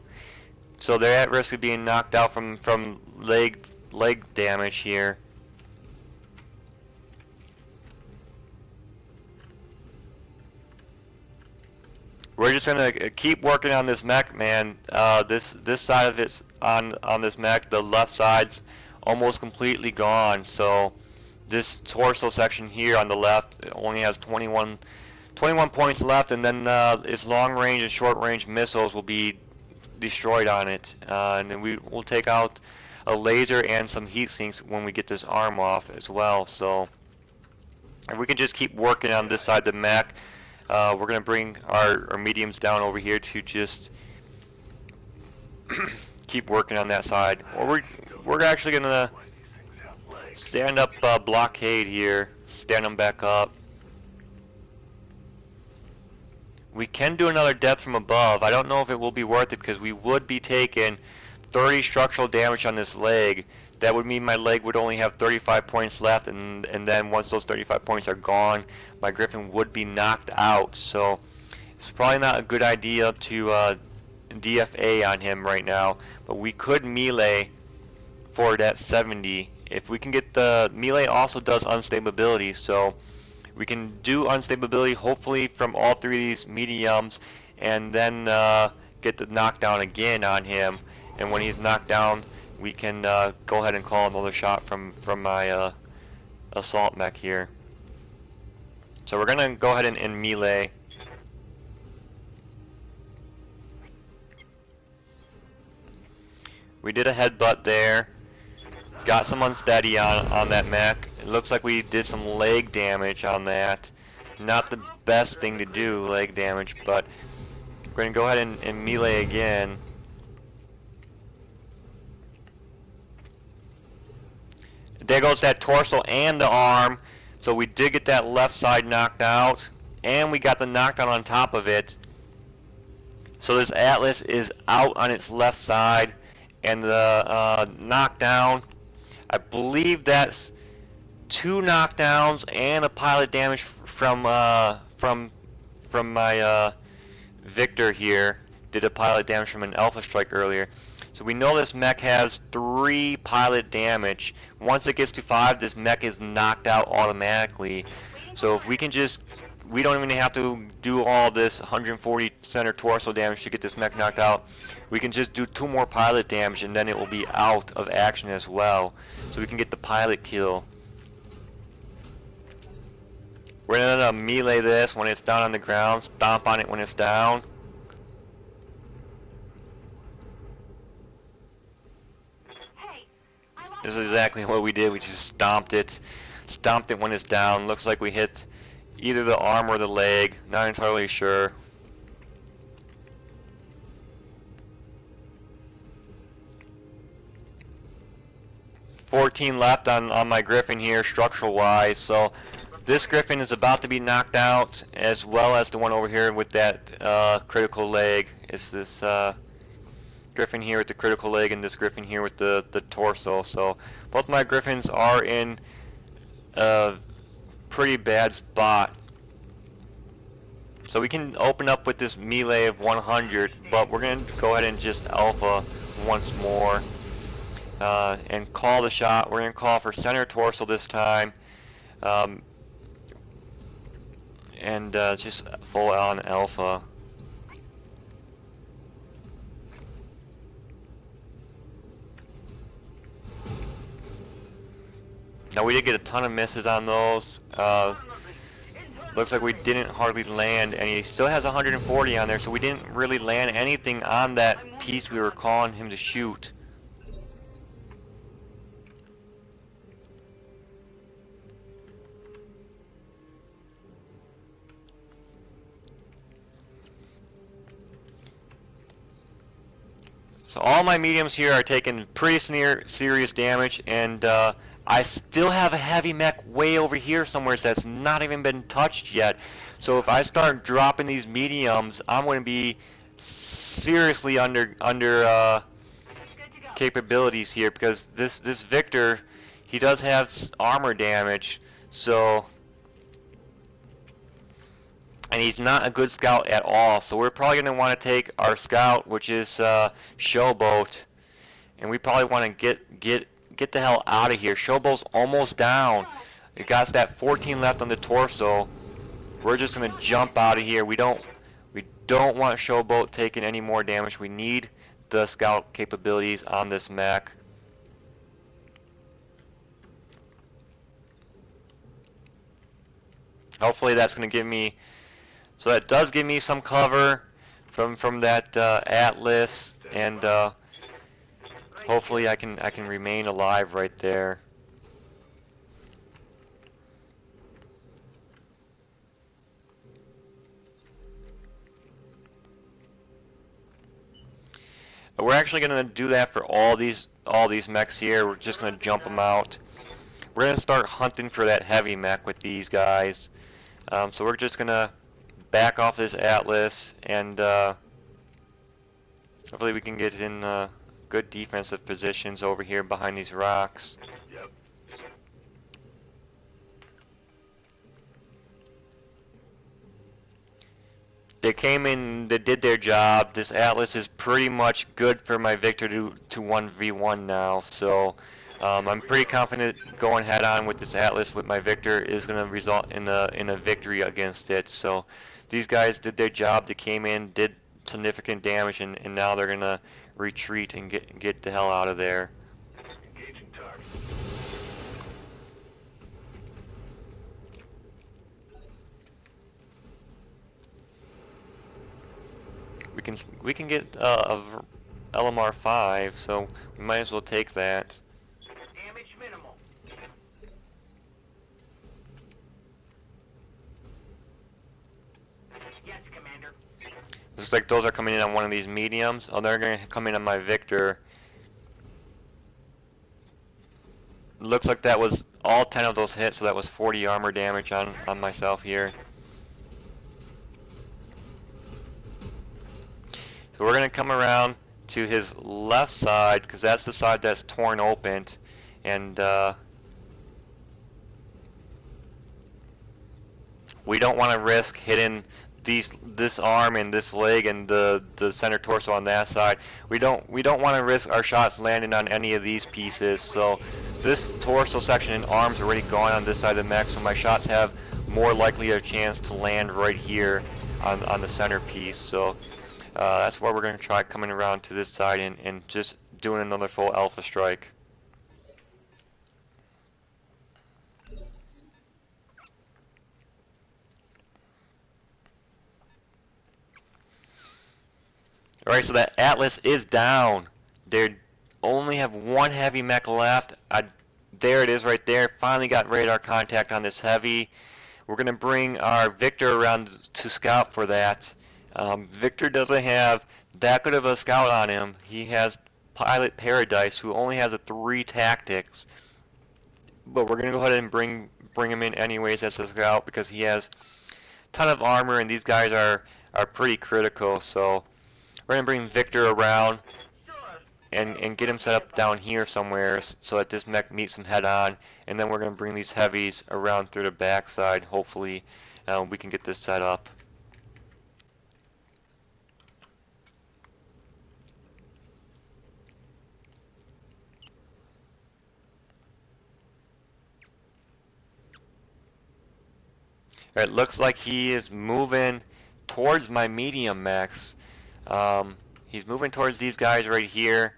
so they're at risk of being knocked out from leg damage here. We're just gonna keep working on this mech, man. This side of it's on this mech, the left side's almost completely gone. So this torso section here on the left only has 21 points left, and then its long range and short range missiles will be destroyed on it. And then we will take out a laser and some heat sinks when we get this arm off as well. So if we can just keep working on this side of the mech. We're going to bring our mediums down over here to just keep working on that side. Or we're actually going to stand up blockade here, stand them back up. We can do another death from above. I don't know if it will be worth it because we would be taking 30 structural damage on this leg. That would mean my leg would only have 35 points left, and then once those 35 points are gone, my Griffin would be knocked out. So it's probably not a good idea to DFA on him right now, but we could melee for that 70. If we can get the melee, also does unstability, so we can do unstability hopefully from all 3 of these mediums, and then get the knockdown again on him. And when he's knocked down, we can go ahead and call another shot from my assault mech here. So we're gonna go ahead and melee. We did a headbutt there. Got some unsteady on that mech. It looks like we did some leg damage on that. Not the best thing to do, leg damage, but we're gonna go ahead and melee again. There goes that torso and the arm. So we did get that left side knocked out, and we got the knockdown on top of it. So this Atlas is out on its left side, and the knockdown, I believe that's 2 knockdowns and a pilot damage from my Victor here. Did a pilot damage from an Alpha Strike earlier. So we know this mech has 3 pilot damage. Once it gets to 5, this mech is knocked out automatically. So if we can just, we don't even have to do all this 140 center torso damage to get this mech knocked out. We can just do 2 more pilot damage and then it will be out of action as well. So we can get the pilot kill. We're gonna melee this when it's down on the ground, stomp on it when it's down. This is exactly what we did. We just stomped it when it's down. Looks like we hit either the arm or the leg. Not entirely sure. $14 left on my Griffin here, structural wise. So this Griffin is about to be knocked out, as well as the one over here with that critical leg. It's this Griffin here with the critical leg and this Griffin here with the torso. So both my Griffins are in a pretty bad spot. So we can open up with this melee of 100, but we're going to go ahead and just alpha once more and call the shot. We're going to call for center torso this time, and just full on alpha. Now we did get a ton of misses on those. Looks like we didn't hardly land, and he still has 140 on there, so we didn't really land anything on that piece we were calling him to shoot. So all my mediums here are taking pretty serious damage, and I still have a heavy mech way over here somewhere that's not even been touched yet. So if I start dropping these mediums, I'm going to be seriously under capabilities here, because this Victor, he does have armor damage. So, and he's not a good scout at all. So we're probably going to want to take our scout, which is Showboat, and we probably want to get the hell out of here. Showboat's almost down. It got that 14 left on the torso. We're just gonna jump out of here. We don't want Showboat taking any more damage. We need the scout capabilities on this mech. Hopefully that's gonna give me, so that does give me some cover from that Atlas, and hopefully I can remain alive right there. We're actually going to do that for all these mechs here. We're just going to jump them out. We're going to start hunting for that heavy mech with these guys. So we're just going to back off this Atlas, and hopefully we can get in good defensive positions over here behind these rocks. Yep. They came in, they did their job. This Atlas is pretty much good for my Victor to 1v1 now. So I'm pretty confident going head on with this Atlas with my Victor is going to result in a victory against it. So these guys did their job. They came in, did significant damage, and now they're going to retreat and get the hell out of there. Engaging target. We can get a LMR 5, so we might as well take that. Damage minimal. Yes, Commander. Looks like those are coming in on one of these mediums. Oh, they're going to come in on my Victor. Looks like that was all 10 of those hits, so that was 40 armor damage on myself here. So we're going to come around to his left side, because that's the side that's torn open, and We don't want to risk hitting this arm and this leg and the center torso on that side. We don't want to risk our shots landing on any of these pieces. So this torso section and arms are already gone on this side of the mech, so my shots have more likely a chance to land right here on the center piece. So that's why we're going to try coming around to this side and just doing another full alpha strike. Alright, so that Atlas is down. They only have one heavy mech left. There it is right there. Finally got radar contact on this heavy. We're going to bring our Victor around to scout for that. Victor doesn't have that good of a scout on him. He has Pilot Paradise, who only has a 3 tactics. But we're going to go ahead and bring him in anyways as a scout because he has a ton of armor and these guys are pretty critical. So we're going to bring Victor around and get him set up down here somewhere so that this mech meets him head on, and then we're going to bring these heavies around through the backside. Hopefully we can get this set up. It looks like he is moving towards my medium mechs. He's moving towards these guys right here.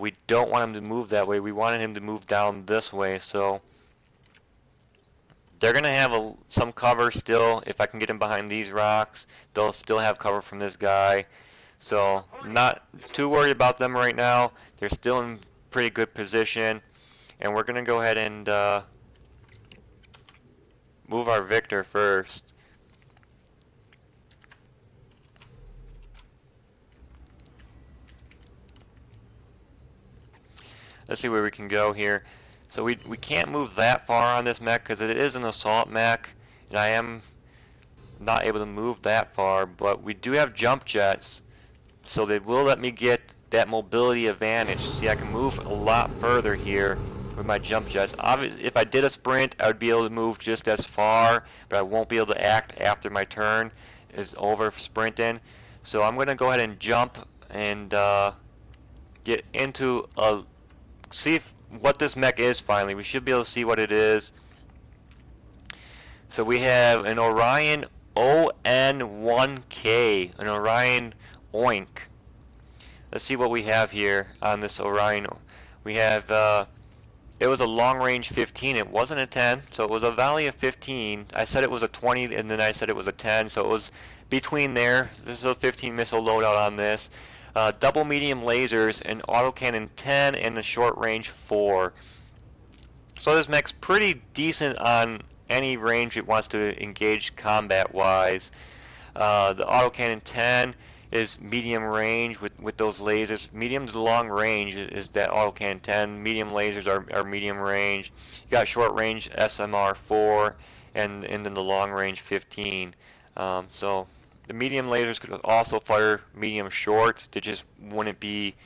We don't want him to move that way. We wanted him to move down this way. So they're going to have some cover still. If I can get him behind these rocks, they'll still have cover from this guy. So not too worried about them right now. They're still in pretty good position. And we're going to go ahead and move our Victor first. Let's see where we can go here. So we can't move that far on this mech because it is an assault mech, and I am not able to move that far, but we do have jump jets, so they will let me get that mobility advantage. See, I can move a lot further here with my jump jets. Obviously, if I did a sprint, I would be able to move just as far, but I won't be able to act after my turn is over sprinting. So I'm going to go ahead and jump and get into a see what this mech is finally. We should be able to see what it is. So we have an Orion ON1K, an Orion Oink. Let's see what we have here on this Orion. We have, it was a long range 15. It wasn't a 10, so it was a value of 15. I said it was a 20, and then I said it was a 10, so it was between there. This is a 15 missile loadout on this. Double medium lasers, an autocannon 10, and a short range 4. So this mech's pretty decent on any range it wants to engage combat wise. The autocannon 10 is medium range with those lasers. Medium to long range is that autocannon 10. Medium lasers are medium range. You got short range SMR 4 and then the long range 15. So the medium lasers could also fire medium short. They just wouldn't be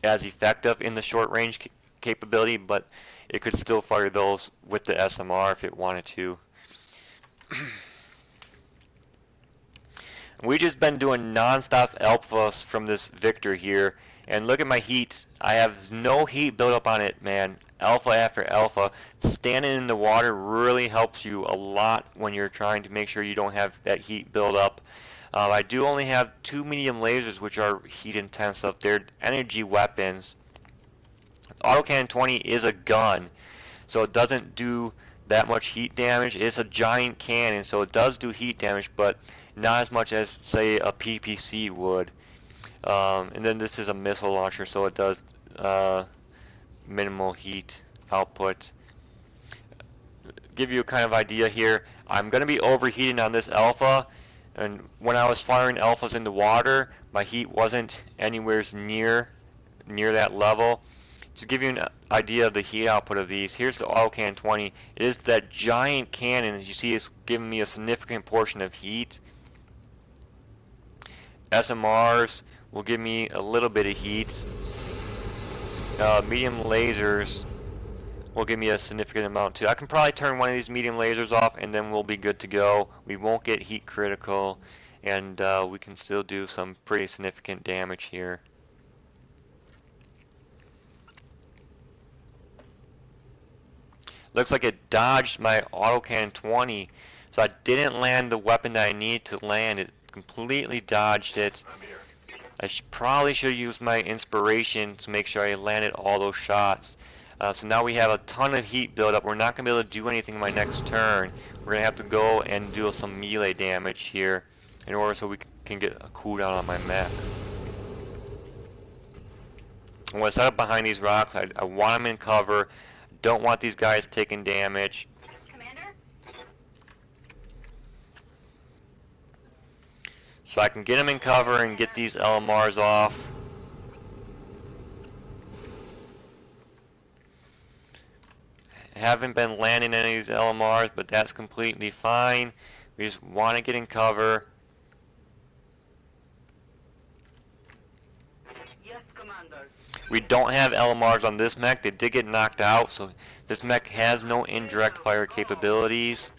as effective in the short range capability, but it could still fire those with the SMR if it wanted to. We've just been doing non-stop alphas from this Victor here, and look at my heat. I have no heat built up on it, man. Alpha after alpha. Standing in the water really helps you a lot when you're trying to make sure you don't have that heat build up. I do only have 2 medium lasers, which are heat intensive. They're energy weapons. Autocannon 20 is a gun, so it doesn't do that much heat damage. It's a giant cannon, so it does do heat damage, but not as much as, say, a PPC would. And then this is a missile launcher, so it does minimal heat output. Give you a kind of idea here. I'm going to be overheating on this alpha, and when I was firing alphas into water, my heat wasn't anywhere near that level. To give you an idea of the heat output of these, here's the autocannon 20. It is that giant cannon, as you see, it's giving me a significant portion of heat. SMRs will give me a little bit of heat. Medium lasers will give me a significant amount too. I can probably turn one of these medium lasers off and then we'll be good to go. We won't get heat critical, and we can still do some pretty significant damage here. Looks like it dodged my autocannon 20, so I didn't land the weapon that I need to land. It completely dodged it. I'm here. I probably should have used my inspiration to make sure I landed all those shots. So now we have a ton of heat buildup. We're not going to be able to do anything in my next turn. We're going to have to go and do some melee damage here in order so we can get a cooldown on my mech. I'm going to set up behind these rocks. I want them in cover. Don't want these guys taking damage. Commander? So I can get them in cover and get these LMRs off. Haven't been landing any of these LMRs, but that's completely fine. We just want to get in cover. Yes, Commander. We don't have LMRs on this mech. They did get knocked out, so this mech has no indirect fire capabilities.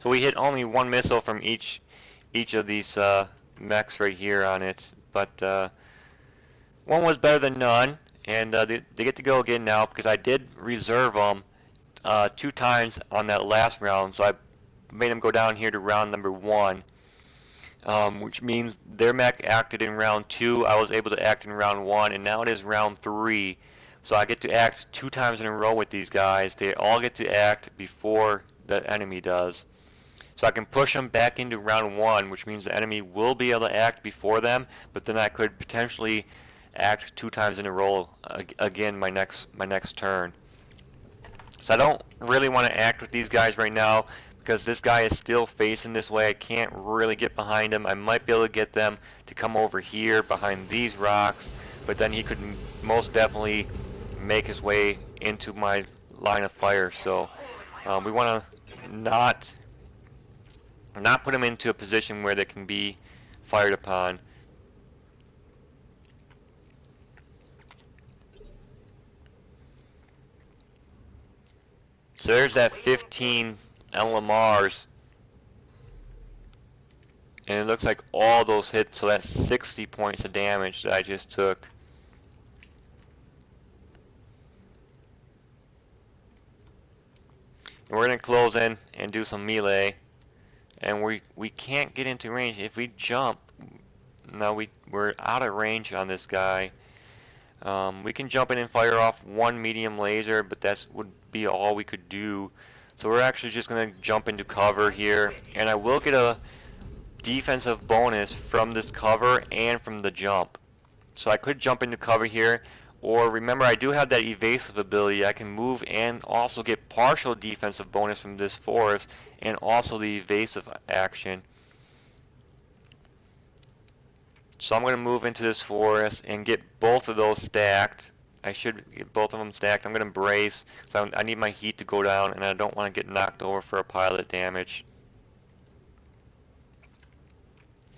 So we hit only one missile from each of these mechs right here on it, but one was better than none, and they get to go again now because I did reserve them 2 times on that last round, so I made them go down here to round number 1, which means their mech acted in round 2. I was able to act in round 1, and now it is round 3. So I get to act 2 times in a row with these guys. They all get to act before the enemy does. So I can push them back into round 1, which means the enemy will be able to act before them, but then I could potentially act 2 times in a row again my next turn. So I don't really want to act with these guys right now because this guy is still facing this way. I can't really get behind him. I might be able to get them to come over here behind these rocks, but then he could most definitely make his way into my line of fire. So we want to not put them into a position where they can be fired upon. So there's that 15 LMRs, and it looks like all those hit, so that's 60 points of damage that I just took. And we're going to close in and do some melee. And we can't get into range. If we jump, now we're out of range on this guy. We can jump in and fire off 1 medium laser, but that would be all we could do. So we're actually just going to jump into cover here, and I will get a defensive bonus from this cover and from the jump. So I could jump into cover here, or remember I do have that evasive ability. I can move and also get partial defensive bonus from this forest and also the evasive action. So I'm going to move into this forest and get both of those stacked. I should get both of them stacked. I'm going to brace because I need my heat to go down, and I don't want to get knocked over for a pilot damage.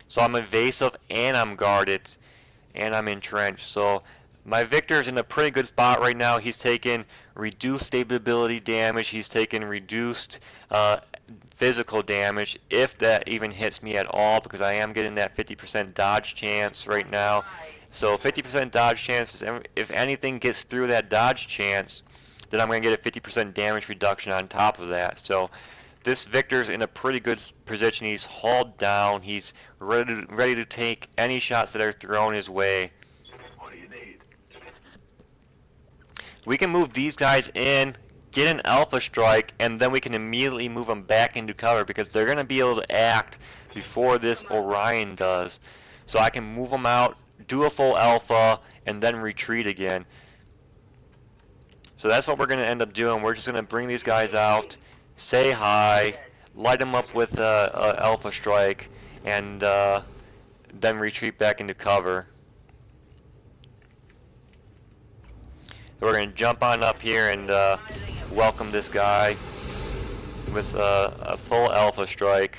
So I'm evasive and I'm guarded and I'm entrenched. So my Victor's in a pretty good spot right now. He's taken reduced stability damage. He's taken reduced physical damage, if that even hits me at all, because I am getting that 50% dodge chance right now. So 50% dodge chance is, if anything gets through that dodge chance, then I'm going to get a 50% damage reduction on top of that. So this Victor's in a pretty good position. He's hauled down. He's ready to take any shots that are thrown his way. What do you need? We can move these guys in, get an alpha strike, and then we can immediately move them back into cover because they're going to be able to act before this Orion does. So I can move them out, do a full alpha, and then retreat again. So that's what we're going to end up doing. We're just going to bring these guys out, say hi, light him up with a Alpha Strike, and then retreat back into cover. So we're going to jump on up here and welcome this guy with a full Alpha Strike.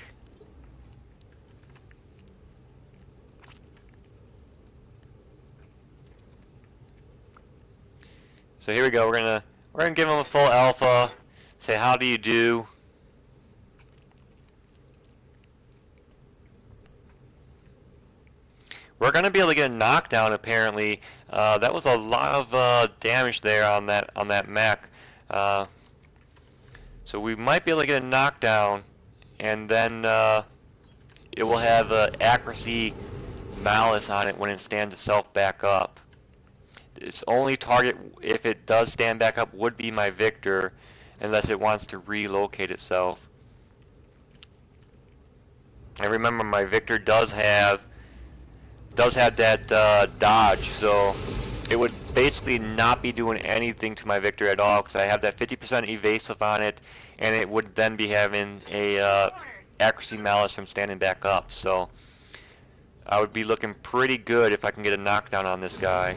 So here we go. We're gonna give him a full Alpha. Say how do you do? We're gonna be able to get a knockdown apparently. That was a lot of damage there on that mech. So we might be able to get a knockdown, and then it will have accuracy malice on it when it stands itself back up. Its only target, if it does stand back up, would be my Victor, unless it wants to relocate itself. And remember, my Victor does have that dodge, so it would basically not be doing anything to my Victor at all, because I have that 50% evasive on it, and it would then be having a accuracy malice from standing back up. So I would be looking pretty good if I can get a knockdown on this guy.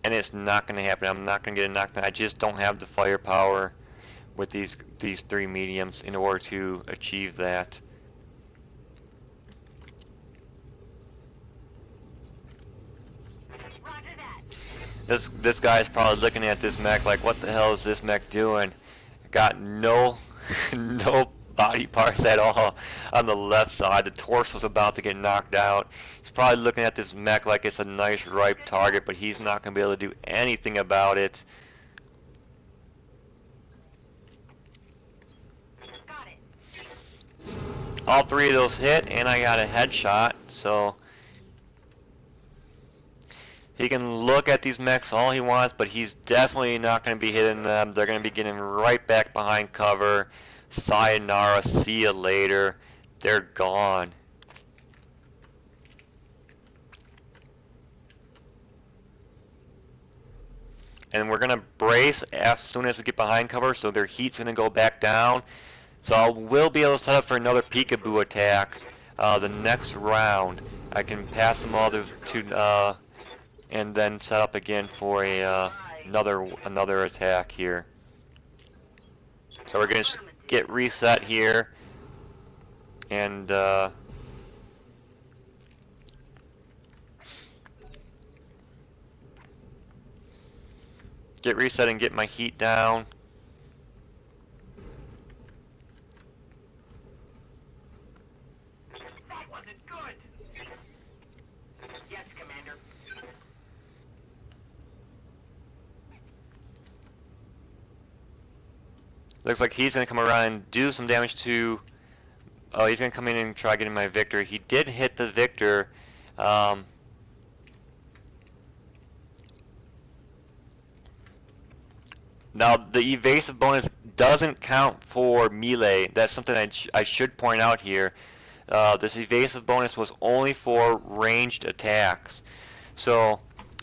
And it's not going to happen. I'm not going to get a knockdown. I just don't have the firepower with these three mediums in order to achieve that. This guy's probably looking at this mech like, what the hell is this mech doing? Got no no body parts at all on the left side. The torso's about to get knocked out. He's probably looking at this mech like it's a nice ripe target, but he's not going to be able to do anything about it. All three of those hit, and I got a headshot, so he can look at these mechs all he wants, but he's definitely not going to be hitting them. They're going to be getting right back behind cover. Sayonara, see you later. They're gone. And we're going to brace as soon as we get behind cover, so their heat's going to go back down. So I will be able to set up for another peekaboo attack the next round. I can pass them all to and then set up again for a another attack here. So we're going to get reset here, and get reset and get my heat down. That wasn't good. Yes, Commander. Looks like he's going to come around and do some damage to... Oh, he's going to come in and try getting my Victor. He did hit the Victor. Now, the evasive bonus doesn't count for melee. That's something I should point out here. This evasive bonus was only for ranged attacks. So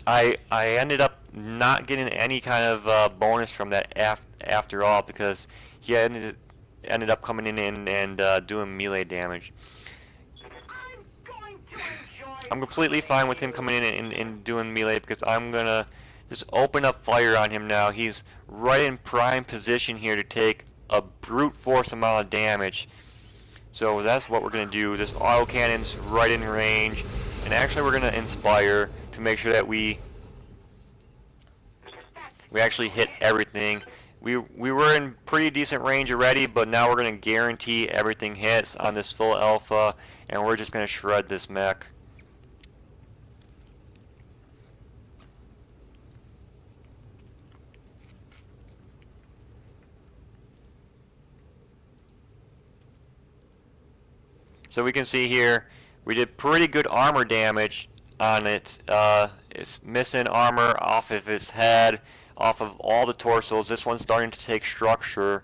I ended up not getting any kind of bonus from that after all, because he ended up coming in and doing melee damage. I'm completely fine with him coming in and doing melee, because I'm going to just open up fire on him now. He's right in prime position here to take a brute force amount of damage. So that's what we're going to do. This auto cannon's right in range, and actually we're going to inspire to make sure that we actually hit everything. We were in pretty decent range already, but now we're going to guarantee everything hits on this full alpha, and we're just going to shred this mech. So we can see here, we did pretty good armor damage on it. It's missing armor off of its head, off of all the torsos. This one's starting to take structure,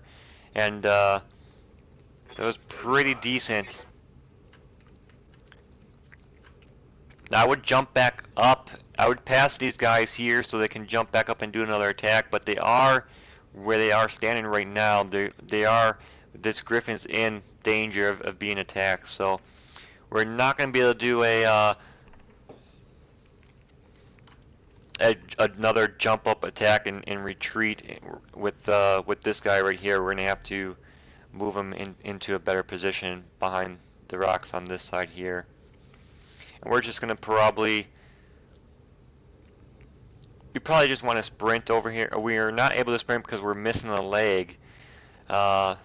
and it was pretty decent. Now I would jump back up I would pass these guys here so they can jump back up and do another attack, but they are where they are standing right now. This Griffin's in danger of being attacked, so we're not going to be able to do another jump up attack and retreat with this guy right here. We're going to have to move him into a better position behind the rocks on this side here. And we're just going to we probably just want to sprint over here. We are not able to sprint because we're missing a leg. So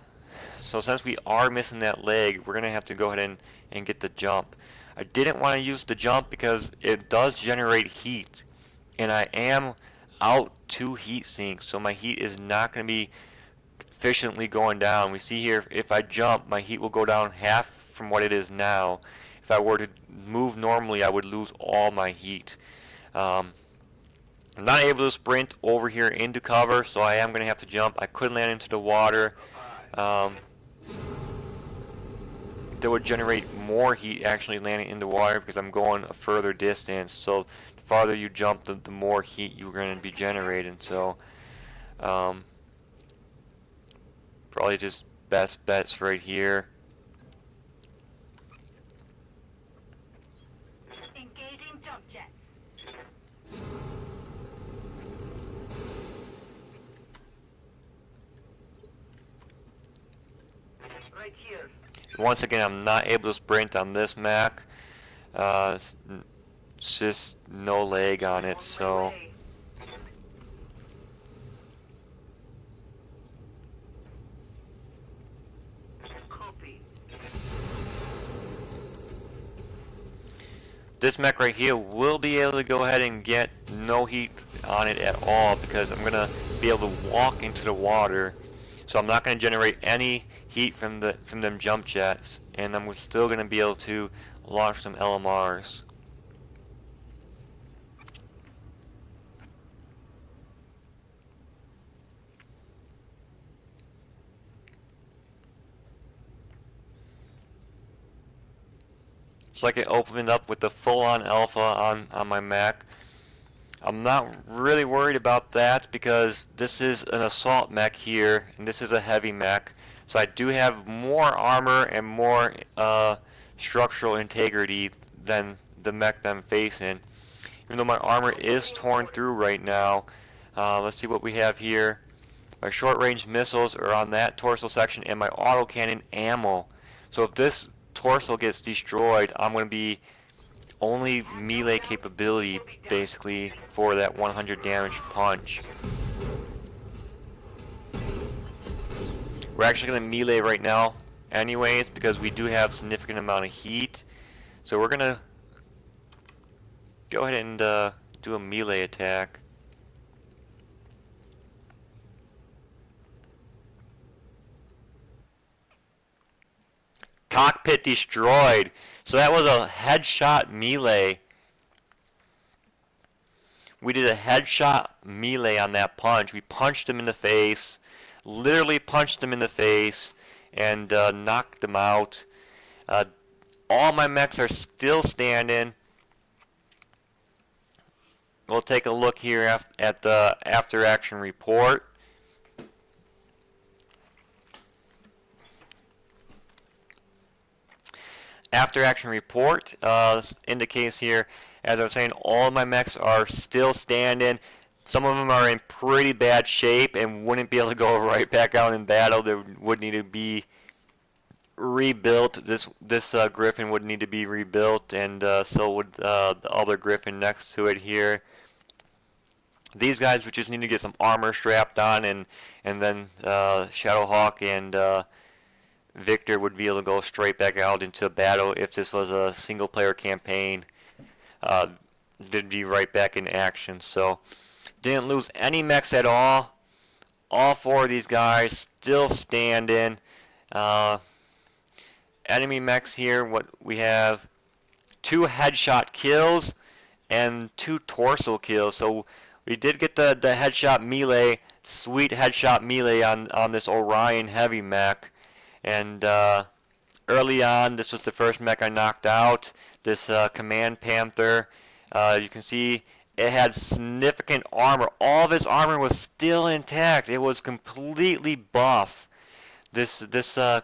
since we are missing that leg, we're going to have to go ahead and get the jump. I didn't want to use the jump because it does generate heat. And I am out 2 heat sinks, so my heat is not going to be efficiently going down. We see here, if I jump, my heat will go down half from what it is now. If I were to move normally, I would lose all my heat. I'm not able to sprint over here into cover, so I am going to have to jump. I could land into the water. That would generate more heat actually landing in the water because I'm going a further distance. So the farther you jump, the more heat you're going to be generating. So probably just best bets right here. Engaging jump jet. Right here. Once again, I'm not able to sprint on this mech. It's just no leg on it, so Copy. this mech right here will be able to go ahead and get no heat on it at all because I'm gonna be able to walk into the water. So I'm not going to generate any heat from them jump jets, and I'm still going to be able to launch some LMRs. It's like it opened up with the full-on alpha on my mech. I'm not really worried about that because this is an assault mech here, and this is a heavy mech. So I do have more armor and more structural integrity than the mech that I'm facing. Even though my armor is torn through right now. Let's see what we have here. My short-range missiles are on that torso section, and my autocannon ammo. So if this torso gets destroyed, I'm going to be only melee capability basically for that 100 damage punch. We're actually going to melee right now anyways because we do have significant amount of heat. So we're going to go ahead and do a melee attack. Cockpit destroyed. So that was a headshot melee. We did a headshot melee on that punch. We punched him in the face, literally punched him in the face, and knocked him out. All my mechs are still standing. We'll take a look here at the after action report. After action report indicates here, as I was saying, all of my mechs are still standing. Some of them are in pretty bad shape and wouldn't be able to go right back out in battle. They would need to be rebuilt. This Griffin would need to be rebuilt, and so would the other Griffin next to it here. These guys would just need to get some armor strapped on, and then Shadowhawk and Victor would be able to go straight back out into battle. If this was a single player campaign, they'd be right back in action. So didn't lose any mechs at all. All 4 of these guys still standing. Enemy mechs here, what we have 2 headshot kills and 2 torso kills. So we did get the headshot melee, sweet headshot melee on this Orion heavy mech. And early on, this was the first mech I knocked out, this Command Panther. You can see It had significant armor. All of its armor was still intact. It was completely buff. This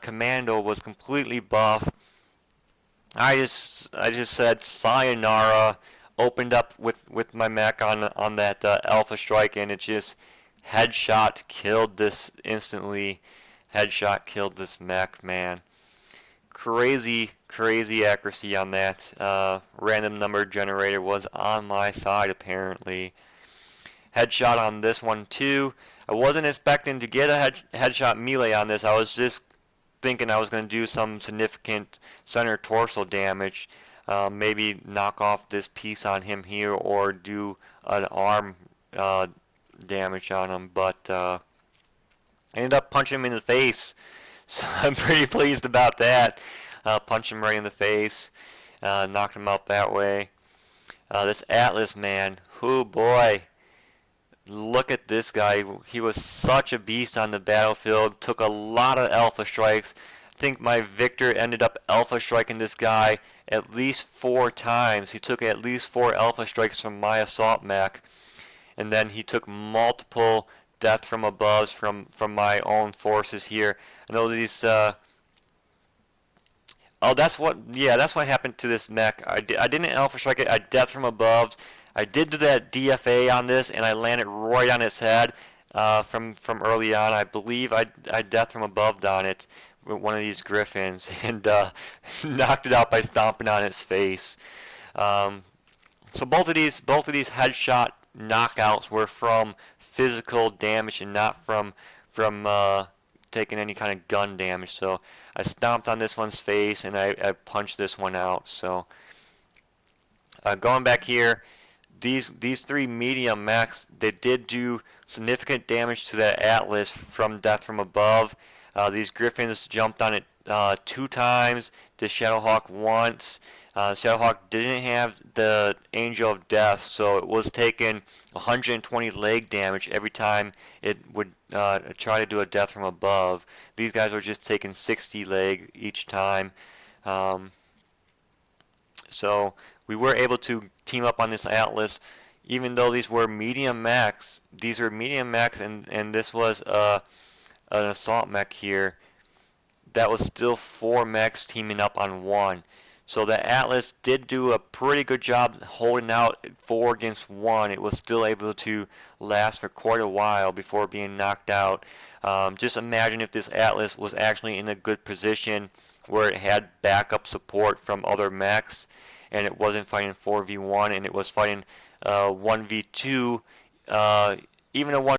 commando was completely buff. I just said sayonara. Opened up with my mech on that alpha strike, and it just headshot killed this instantly. Headshot killed this mech, man. Crazy accuracy on that. Random number generator was on my side apparently. Headshot on this one too. I wasn't expecting to get a headshot melee on this. I was just thinking I was going to do some significant center torso damage. Maybe knock off this piece on him here or do an arm damage on him. But I ended up punching him in the face. So I'm pretty pleased about that. Punch him right in the face. Knocked him out that way. This Atlas, man. Oh boy. Look at this guy. He was such a beast on the battlefield. Took a lot of alpha strikes. I think my Victor ended up alpha striking this guy at least 4 times. He took at least 4 alpha strikes from my assault mech. And then he took multiple death from above from my own forces here. I know these oh, that's what happened to this mech. I didn't alpha strike it. I death from above. I did do that DFA on this, and I landed right on its head from early on. I believe I death from above on it with one of these griffins and knocked it out by stomping on its face. So both of these headshot knockouts were from physical damage and not from taking any kind of gun damage. So I stomped on this one's face and I punched this one out. So going back here, these 3 medium mechs, they did do significant damage to that Atlas from death from above. These griffins jumped on it 2 times, the Shadowhawk once. Shadowhawk didn't have the Angel of Death, so it was taking 120 leg damage every time it would try to do a death from above. These guys were just taking 60 leg each time. So we were able to team up on this Atlas, even though these were medium mechs. These were medium mechs, and this was an assault mech here. That was still 4 mechs teaming up on one. So the Atlas did do a pretty good job holding out 4 against 1. It was still able to last for quite a while before being knocked out. Just imagine if this Atlas was actually in a good position where it had backup support from other mechs and it wasn't fighting 4v1 and it was fighting 1v2. Even a 1